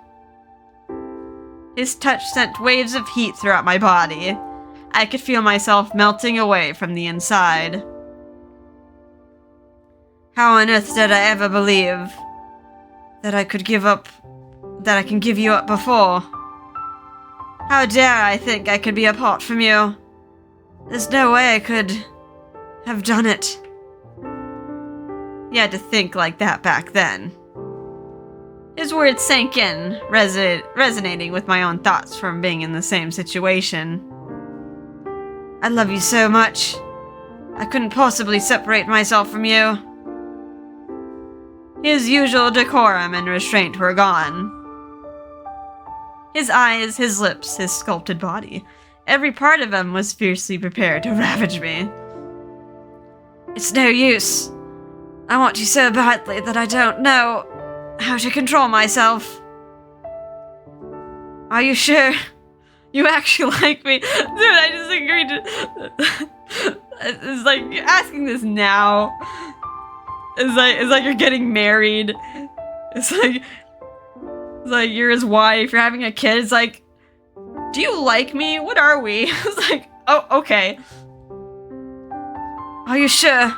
His touch sent waves of heat throughout my body. I could feel myself melting away from the inside. How on earth did I ever believe that I can give you up before? How dare I think I could be apart from you? There's no way I could have done it. You had to think like that back then. His words sank in, resonating with my own thoughts from being in the same situation. I love you so much. I couldn't possibly separate myself from you. His usual decorum and restraint were gone. His eyes, his lips, his sculpted body, every part of him was fiercely prepared to ravage me. It's no use. I want you so badly that I don't know how to control myself. Are you sure you actually like me? Dude, I just agreed to... It's like, you're asking this now. It's like you're getting married. It's like you're his wife, you're having a kid. It's like, do you like me? What are we? It's like, oh, okay. Are you sure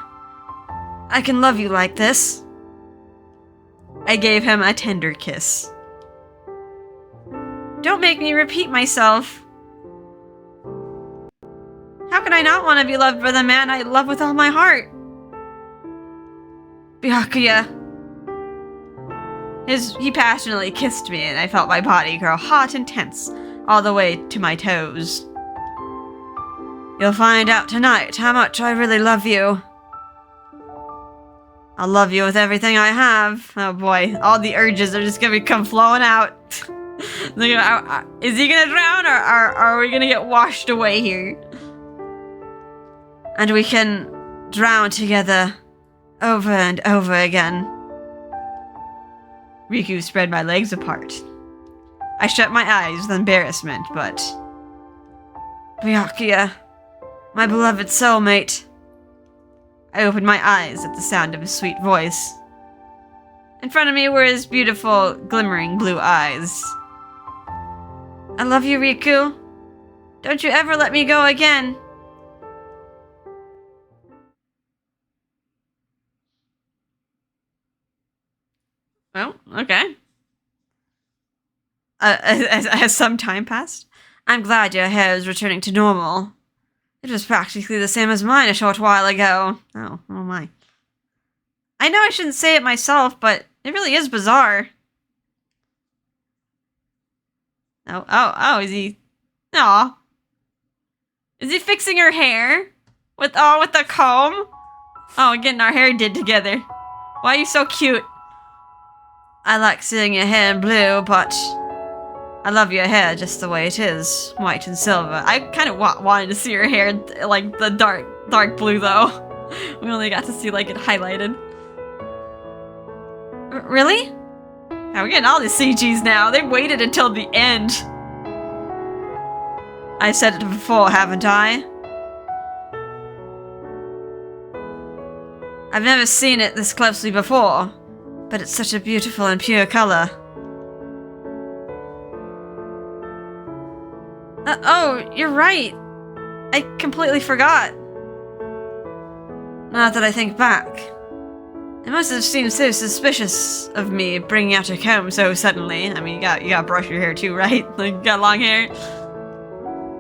I can love you like this? I gave him a tender kiss. Don't make me repeat myself. How can I not want to be loved by the man I love with all my heart? Byakuya. He passionately kissed me, and I felt my body grow hot and tense, all the way to my toes. You'll find out tonight how much I really love you. I'll love you with everything I have. Oh boy, all the urges are just gonna come flowing out. Is he gonna drown, or are we gonna get washed away here? And we can drown together over and over again. Riku spread my legs apart. I shut my eyes with embarrassment, but... Byakuya, my beloved soulmate. I opened my eyes at the sound of his sweet voice. In front of me were his beautiful, glimmering blue eyes. I love you, Riku. Don't you ever let me go again. Oh, okay. As some time passed, I'm glad your hair is returning to normal. It was practically the same as mine a short while ago. Oh my. I know I shouldn't say it myself, but it really is bizarre. Oh, is he... Aw. Is he fixing her hair? With the comb? Oh, getting our hair did together. Why are you so cute? I like seeing your hair in blue, but I love your hair just the way it is, white and silver. I kind of wanted to see your hair, like, the dark blue, though. We only got to see, like, it highlighted. Really? Yeah, we're getting all the CGs now. They waited until the end. I said it before, haven't I? I've never seen it this closely before, but it's such a beautiful and pure color. Oh, you're right. I completely forgot. Now that I think back, it must have seemed so suspicious of me bringing out a comb so suddenly. I mean, you gotta brush your hair too, right? Like, you got long hair.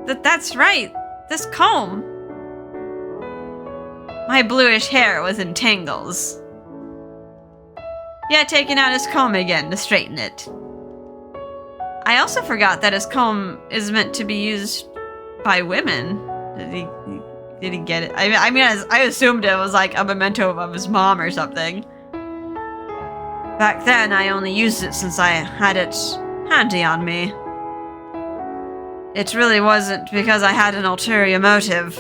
That's right. This comb. My bluish hair was in tangles. He had taken out his comb again to straighten it. I also forgot that his comb is meant to be used by women. Did he get it? I mean, I assumed it was like a memento of his mom or something. Back then, I only used it since I had it handy on me. It really wasn't because I had an ulterior motive.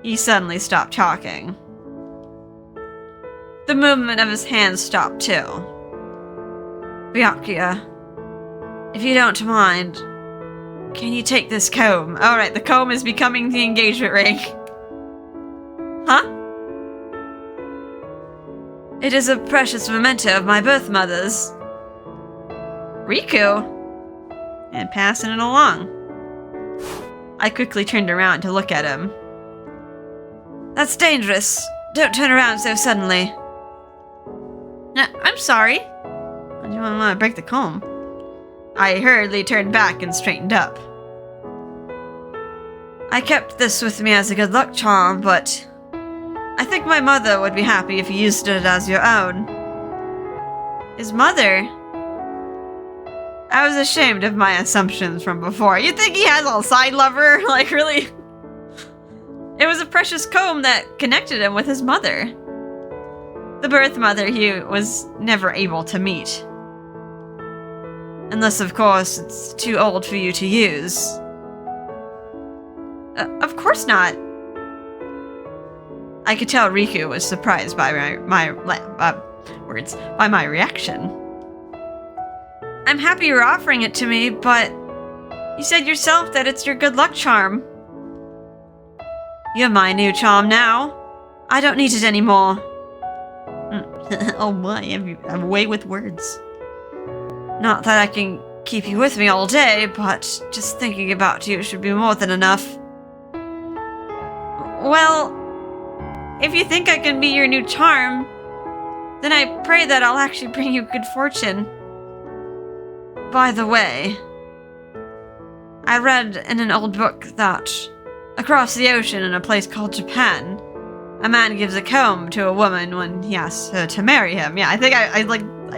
He suddenly stopped talking. The movement of his hands stopped too. Byakuya, if you don't mind, can you take this comb? Alright, the comb is becoming the engagement ring. Huh? It is a precious memento of my birth mother's. Riku? And passing it along. I quickly turned around to look at him. That's dangerous. Don't turn around so suddenly. No, I'm sorry. I don't want to break the comb. I hurriedly turned back and straightened up. I kept this with me as a good luck charm, but I think my mother would be happy if you used it as your own. His mother? I was ashamed of my assumptions from before. You think he has a side lover? Like, really? It was a precious comb that connected him with his mother. The birth mother he was never able to meet. Unless, of course, it's too old for you to use. Of course not. I could tell Riku was surprised by my reaction. I'm happy you're offering it to me, but you said yourself that it's your good luck charm. You're my new charm now. I don't need it anymore. Oh boy, I'm away with words. Not that I can keep you with me all day, but just thinking about you should be more than enough. Well, if you think I can be your new charm, then I pray that I'll actually bring you good fortune. By the way, I read in an old book that Across the ocean in a place called Japan, a man gives a comb to a woman when he asks her to marry him. Yeah, I think I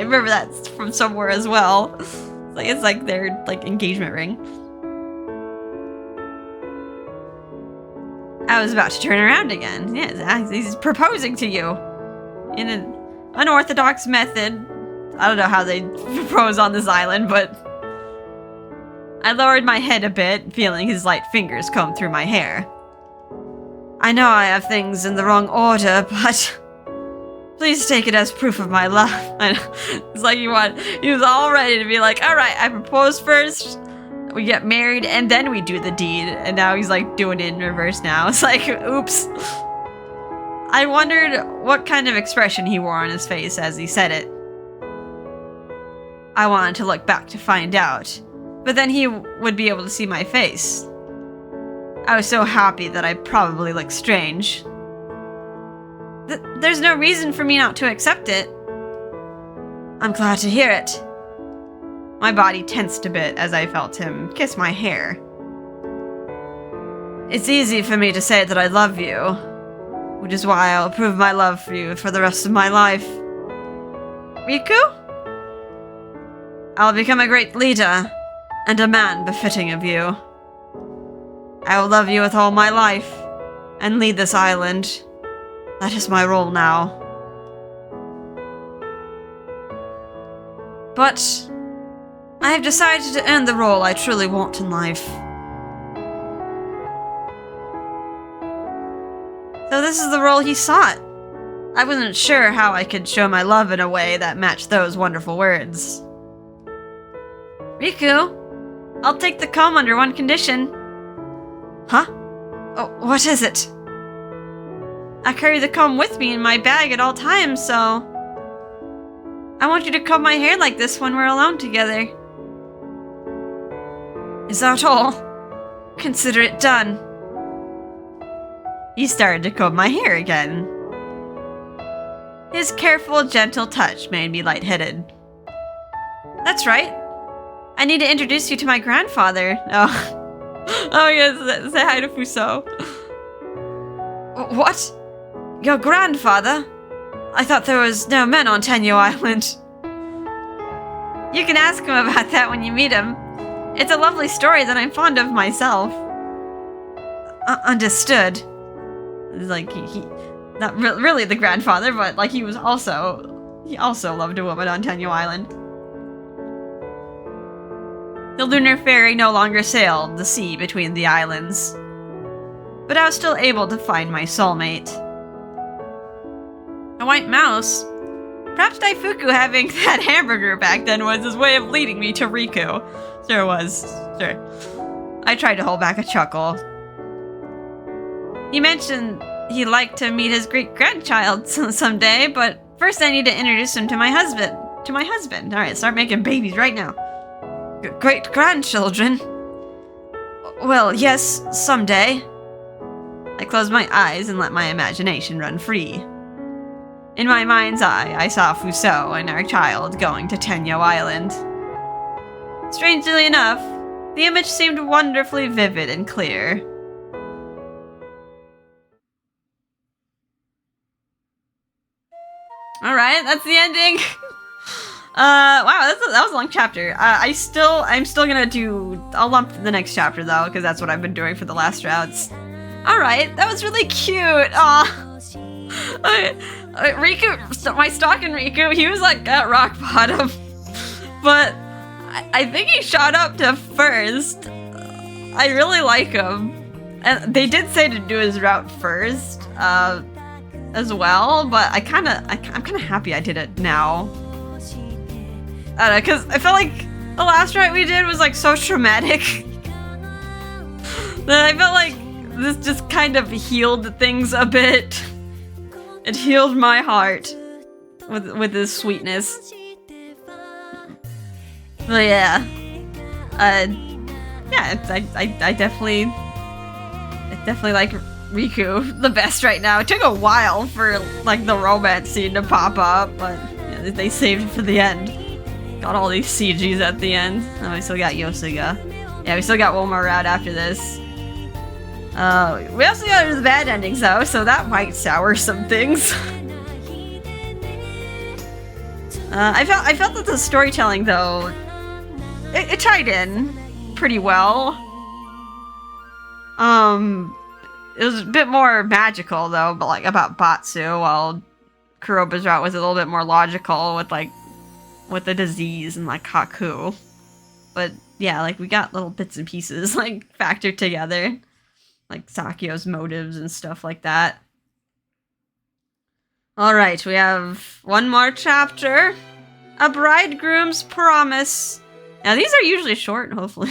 remember that from somewhere as well. It's like their engagement ring. I was about to turn around again. Yes, he's proposing to you in an unorthodox method. I don't know how they propose on this island, but I lowered my head a bit, feeling his light fingers comb through my hair. I know I have things in the wrong order, but please take it as proof of my love. I know. It's like he was all ready to be like, all right, I propose first, we get married, and then we do the deed. And now he's like doing it in reverse now. It's like, oops. I wondered what kind of expression he wore on his face as he said it. I wanted to look back to find out, but then he would be able to see my face. I was so happy that I probably looked strange. There's no reason for me not to accept it. I'm glad to hear it. My body tensed a bit as I felt him kiss my hair. It's easy for me to say that I love you, which is why I'll prove my love for you for the rest of my life. Riku? I'll become a great leader, and a man befitting of you. I will love you with all my life, and lead this island. That is my role now. But I have decided to earn the role I truly want in life. So this is the role he sought. I wasn't sure how I could show my love in a way that matched those wonderful words. Riku, I'll take the comb under one condition. Huh? Oh, what is it? I carry the comb with me in my bag at all times, so I want you to comb my hair like this when we're alone together. Is that all? Consider it done. He started to comb my hair again. His careful, gentle touch made me lightheaded. That's right. I need to introduce you to my grandfather. Oh yes, say hi to Fuso. What? Your grandfather? I thought there was no men on Tenyo Island. You can ask him about that when you meet him. It's a lovely story that I'm fond of myself. Understood. Like, he not really the grandfather, but like he also loved a woman on Tenyo Island. The lunar ferry no longer sailed the sea between the islands, but I was still able to find my soulmate. A white mouse? Perhaps Daifuku having that hamburger back then was his way of leading me to Riku. Sure was. Sure. I tried to hold back a chuckle. He mentioned he'd like to meet his great-grandchild someday, but first I need to introduce him to my husband. Alright, start making babies right now. Great-grandchildren? Well, yes, someday. I closed my eyes and let my imagination run free. In my mind's eye, I saw Fuso and our child going to Tenyo Island. Strangely enough, the image seemed wonderfully vivid and clear. Alright, that's the ending. Wow, that was a long chapter. I'm still gonna I'll lump the next chapter though, because that's what I've been doing for the last routes. Alright, that was really cute. Aw. Riku, my stalking Riku, he was like at rock bottom. But I think he shot up to first. I really like him. And they did say to do his route first, as well, but I'm kind of happy I did it now. I don't know, because I felt like the last route we did was like so traumatic that I felt like this just kind of healed things a bit. It healed my heart with this sweetness. But yeah, I definitely like Riku the best right now. It took a while for like the romance scene to pop up, but yeah, they saved it for the end. Got all these CGs at the end. Oh, we still got Yosuga. Yeah, we still got one more route after this. We also got the bad endings though, so that might sour some things. I felt that the storytelling though, it tied in pretty well. It was a bit more magical though, but like about Batsu, while Kuroba's route was a little bit more logical with the disease and like Haku. But yeah, like we got little bits and pieces like factored together, like Sakyo's motives and stuff like that. All right, we have one more chapter, A Bridegroom's Promise. Now these are usually short, hopefully.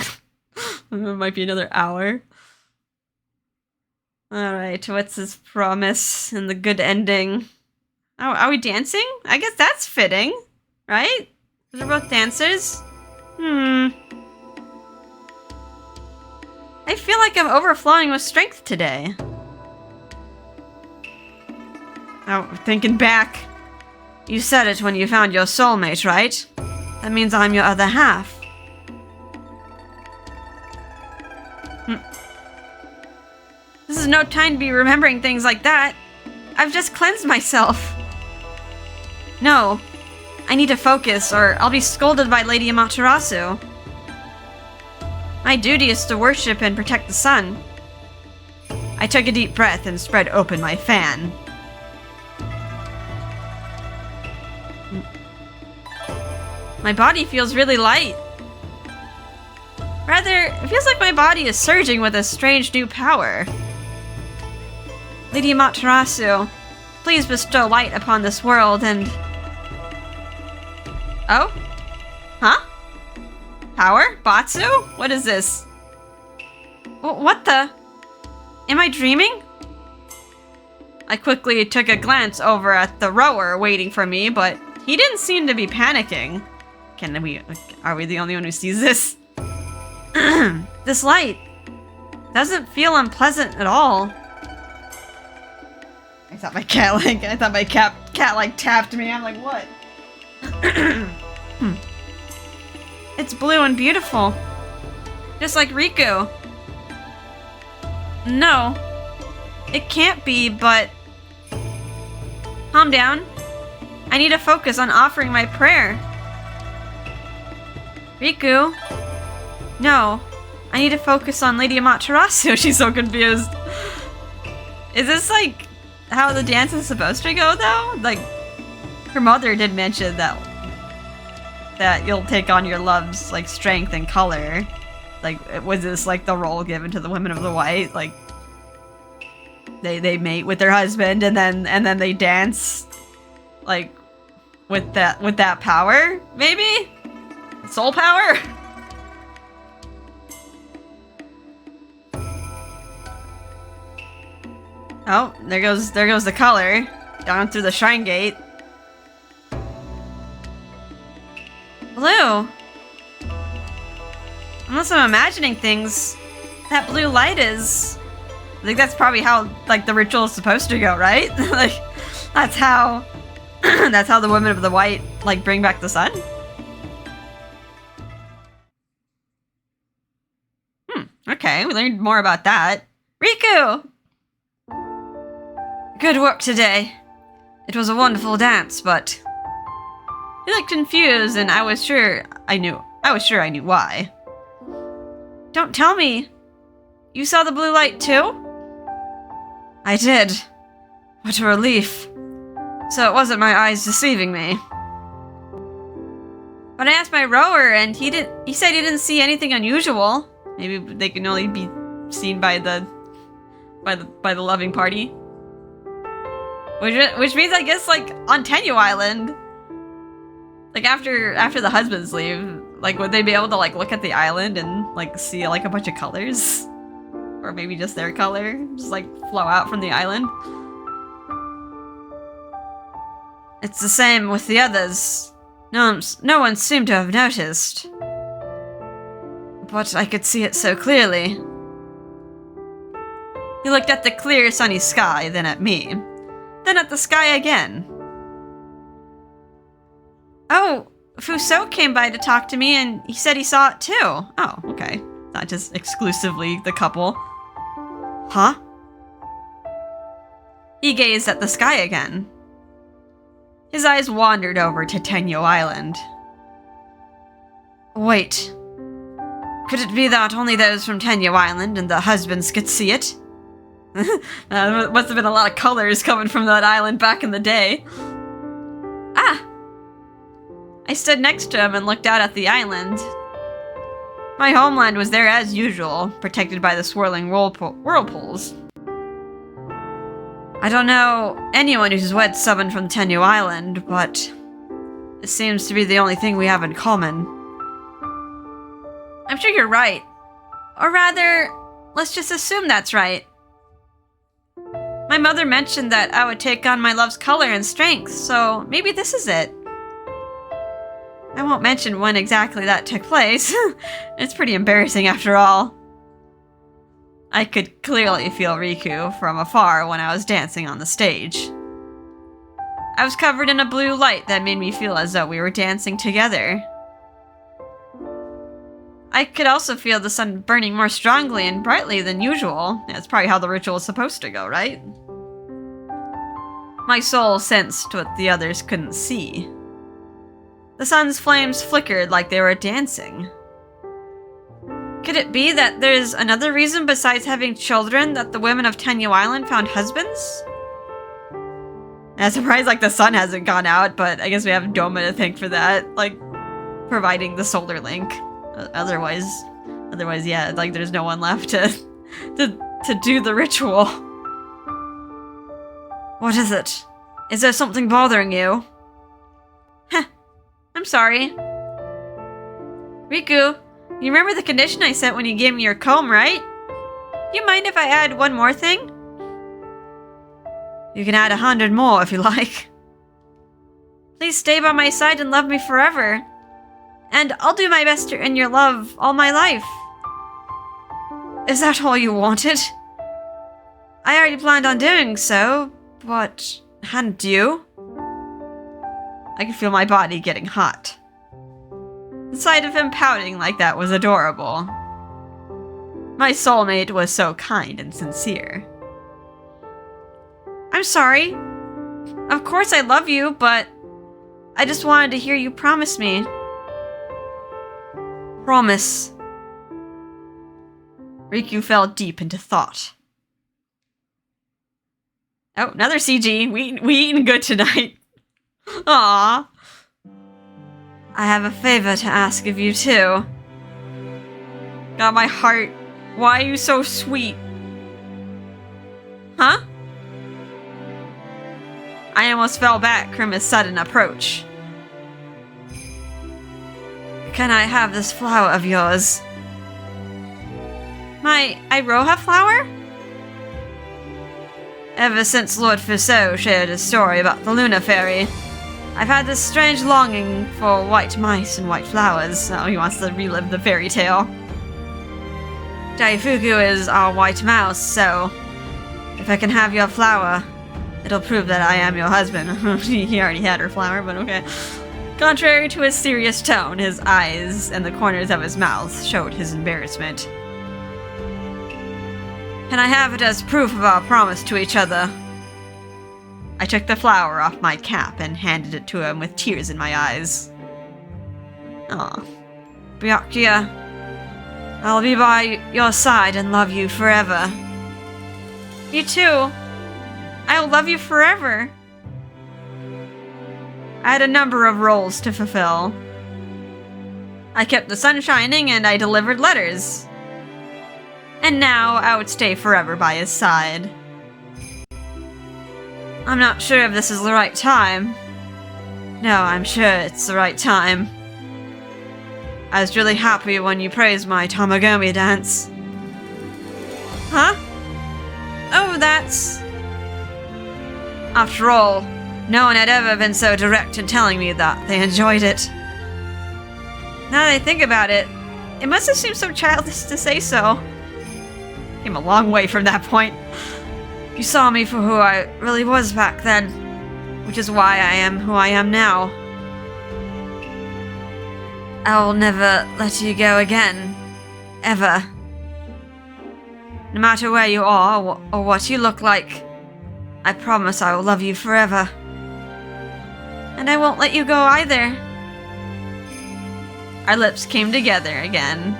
It might be another hour. All right, what's his promise and the good ending? Oh, are we dancing? I guess that's fitting, right? Because we're both dancers. I feel like I'm overflowing with strength today. Oh, thinking back. You said it when you found your soulmate, right? That means I'm your other half. This is no time to be remembering things like that. I've just cleansed myself. No. I need to focus, or I'll be scolded by Lady Amaterasu. My duty is to worship and protect the sun. I took a deep breath and spread open my fan. My body feels really light. Rather, it feels like my body is surging with a strange new power. Lady Amaterasu, please bestow light upon this world and... Oh? Huh? Power? Batsu? What is this? What the? Am I dreaming? I quickly took a glance over at the rower waiting for me, but he didn't seem to be panicking. Are we the only one who sees this? This light doesn't feel unpleasant at all. I thought my cat like tapped me. I'm like, what? It's blue and beautiful. Just like Riku. No. It can't be, but... Calm down. I need to focus on offering my prayer. Riku. No. I need to focus on Lady Amaterasu. She's so confused. Is this like how the dance is supposed to go though? Like, her mother did mention that you'll take on your love's like strength and color. Like, was this like the role given to the women of the white? Like, they mate with their husband and then they dance like with that power, maybe? Soul power? Oh, there goes the color down through the shrine gate. Blue. Unless I'm imagining things, that blue light is... I think that's probably how like the ritual is supposed to go, right? Like, that's how the women of the white like bring back the sun. Okay, we learned more about that. Riku! Good work today. It was a wonderful dance, but you looked confused, and I was sure I knew why. Don't tell me. You saw the blue light too? I did. What a relief. So it wasn't my eyes deceiving me. But I asked my rower, and he said he didn't see anything unusual. Maybe they can only be seen by the loving party. Which means, I guess, like, on Tenyu Island, like, after the husbands leave, like, would they be able to, like, look at the island and, like, see, like, a bunch of colors? Or maybe just their color, just, like, flow out from the island? It's the same with the others. No one seemed to have noticed. But I could see it so clearly. He looked at the clear, sunny sky, then at me. Then at the sky again. Oh, Fuso came by to talk to me and he said he saw it too. Oh, okay. Not just exclusively the couple. Huh? He gazed at the sky again. His eyes wandered over to Tenyo Island. Wait. Could it be that only those from Tenyo Island and the husbands could see it? Must have been a lot of colors coming from that island back in the day. Ah! I stood next to him and looked out at the island. My homeland was there as usual, protected by the swirling whirlpools. I don't know anyone who's wed someone from Tenyu Island, but it seems to be the only thing we have in common. I'm sure you're right. Or rather, let's just assume that's right. My mother mentioned that I would take on my love's color and strength, so maybe this is it. I won't mention when exactly that took place. It's pretty embarrassing after all. I could clearly feel Riku from afar when I was dancing on the stage. I was covered in a blue light that made me feel as though we were dancing together. I could also feel the sun burning more strongly and brightly than usual. That's probably how the ritual is supposed to go, right? My soul sensed what the others couldn't see. The sun's flames flickered like they were dancing. Could it be that there's another reason besides having children that the women of Tenyu Island found husbands? I'm surprised like the sun hasn't gone out, but I guess we have Doma to thank for that, like providing the solar link. Otherwise, yeah, like there's no one left to do the ritual. What is it? Is there something bothering you? Heh, I'm sorry. Riku, you remember the condition I set when you gave me your comb, right? You mind if I add one more thing? You can add 100 more if you like. Please stay by my side and love me forever. And I'll do my best to earn your love all my life. Is that all you wanted? I already planned on doing so, but hadn't you? I could feel my body getting hot. The sight of him pouting like that was adorable. My soulmate was so kind and sincere. I'm sorry. Of course I love you, but I just wanted to hear you promise me. Promise. Riku fell deep into thought. Oh, another CG. We eating good tonight. Aww. I have a favor to ask of you too. God, my heart. Why are you so sweet? Huh? I almost fell back from his sudden approach. Can I have this flower of yours? My Iroha flower? Ever since Lord Fuso shared his story about the Lunar Fairy, I've had this strange longing for white mice and white flowers. Oh, he wants to relive the fairy tale. Daifuku is our white mouse, so if I can have your flower, it'll prove that I am your husband. He already had her flower, but okay. Contrary to his serious tone, his eyes and the corners of his mouth showed his embarrassment. Can I have it as proof of our promise to each other? I took the flower off my cap and handed it to him with tears in my eyes. Aw. Byakuya, I'll be by your side and love you forever. You too. I'll love you forever. I had a number of roles to fulfill. I kept the sun shining and I delivered letters. And now I would stay forever by his side. I'm not sure if this is the right time. No, I'm sure it's the right time. I was really happy when you praised my Tamagami dance. Huh? Oh, that's... After all, no one had ever been so direct in telling me that they enjoyed it. Now that I think about it, it must have seemed so childish to say so. Came a long way from that point. You saw me for who I really was back then, which is why I am who I am now. I will never let you go again. Ever. No matter where you are or what you look like, I promise I will love you forever. And I won't let you go either. Our lips came together again.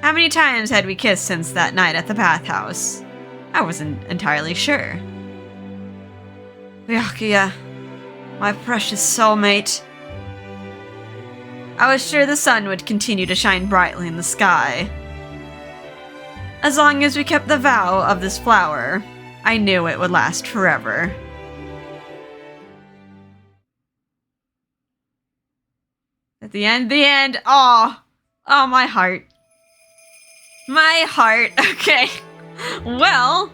How many times had we kissed since that night at the bathhouse? I wasn't entirely sure. Byakuya, my precious soulmate. I was sure the sun would continue to shine brightly in the sky. As long as we kept the vow of this flower, I knew it would last forever. At the end, oh, my heart. My heart, okay. Well,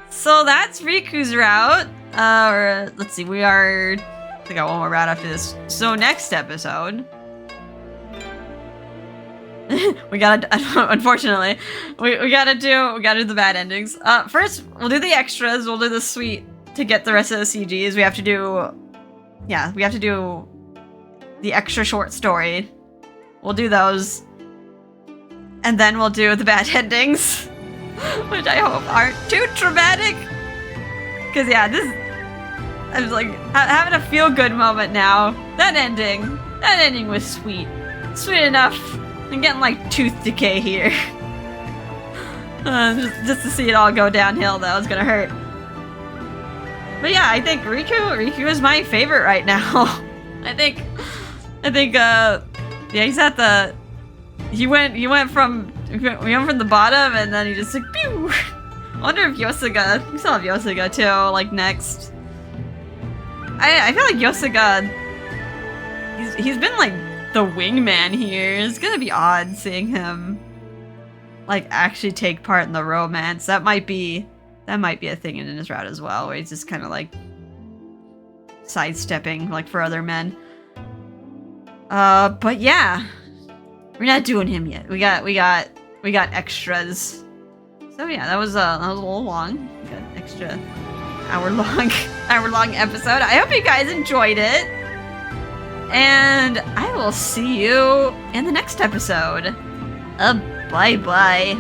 so that's Riku's route. Let's see, I got one more route after this. So next episode, we gotta, unfortunately, we gotta do the bad endings. First, we'll do the extras, we'll do the sweet to get the rest of the CGs. We have to do the extra short story. We'll do those. And then we'll do the bad endings, which I hope aren't too traumatic. Cause yeah, I was like having a feel-good moment now. That ending was sweet. Sweet enough. I'm getting like tooth decay here. Just to see it all go downhill, that was gonna hurt. But yeah, I think Riku is my favorite right now. I think yeah, he's at the he went from the bottom and then he just like pew. I wonder if Yosuga, we still have Yosuga too, like next. I feel like Yosuga, he's been like the wingman here. It's gonna be odd seeing him like actually take part in the romance. That might be a thing in his route as well, where he's just kind of like sidestepping like for other men. But yeah, we're not doing him yet. We got extras. So yeah, that was a little long. We got an extra hour long episode. I hope you guys enjoyed it. And I will see you in the next episode. Bye bye.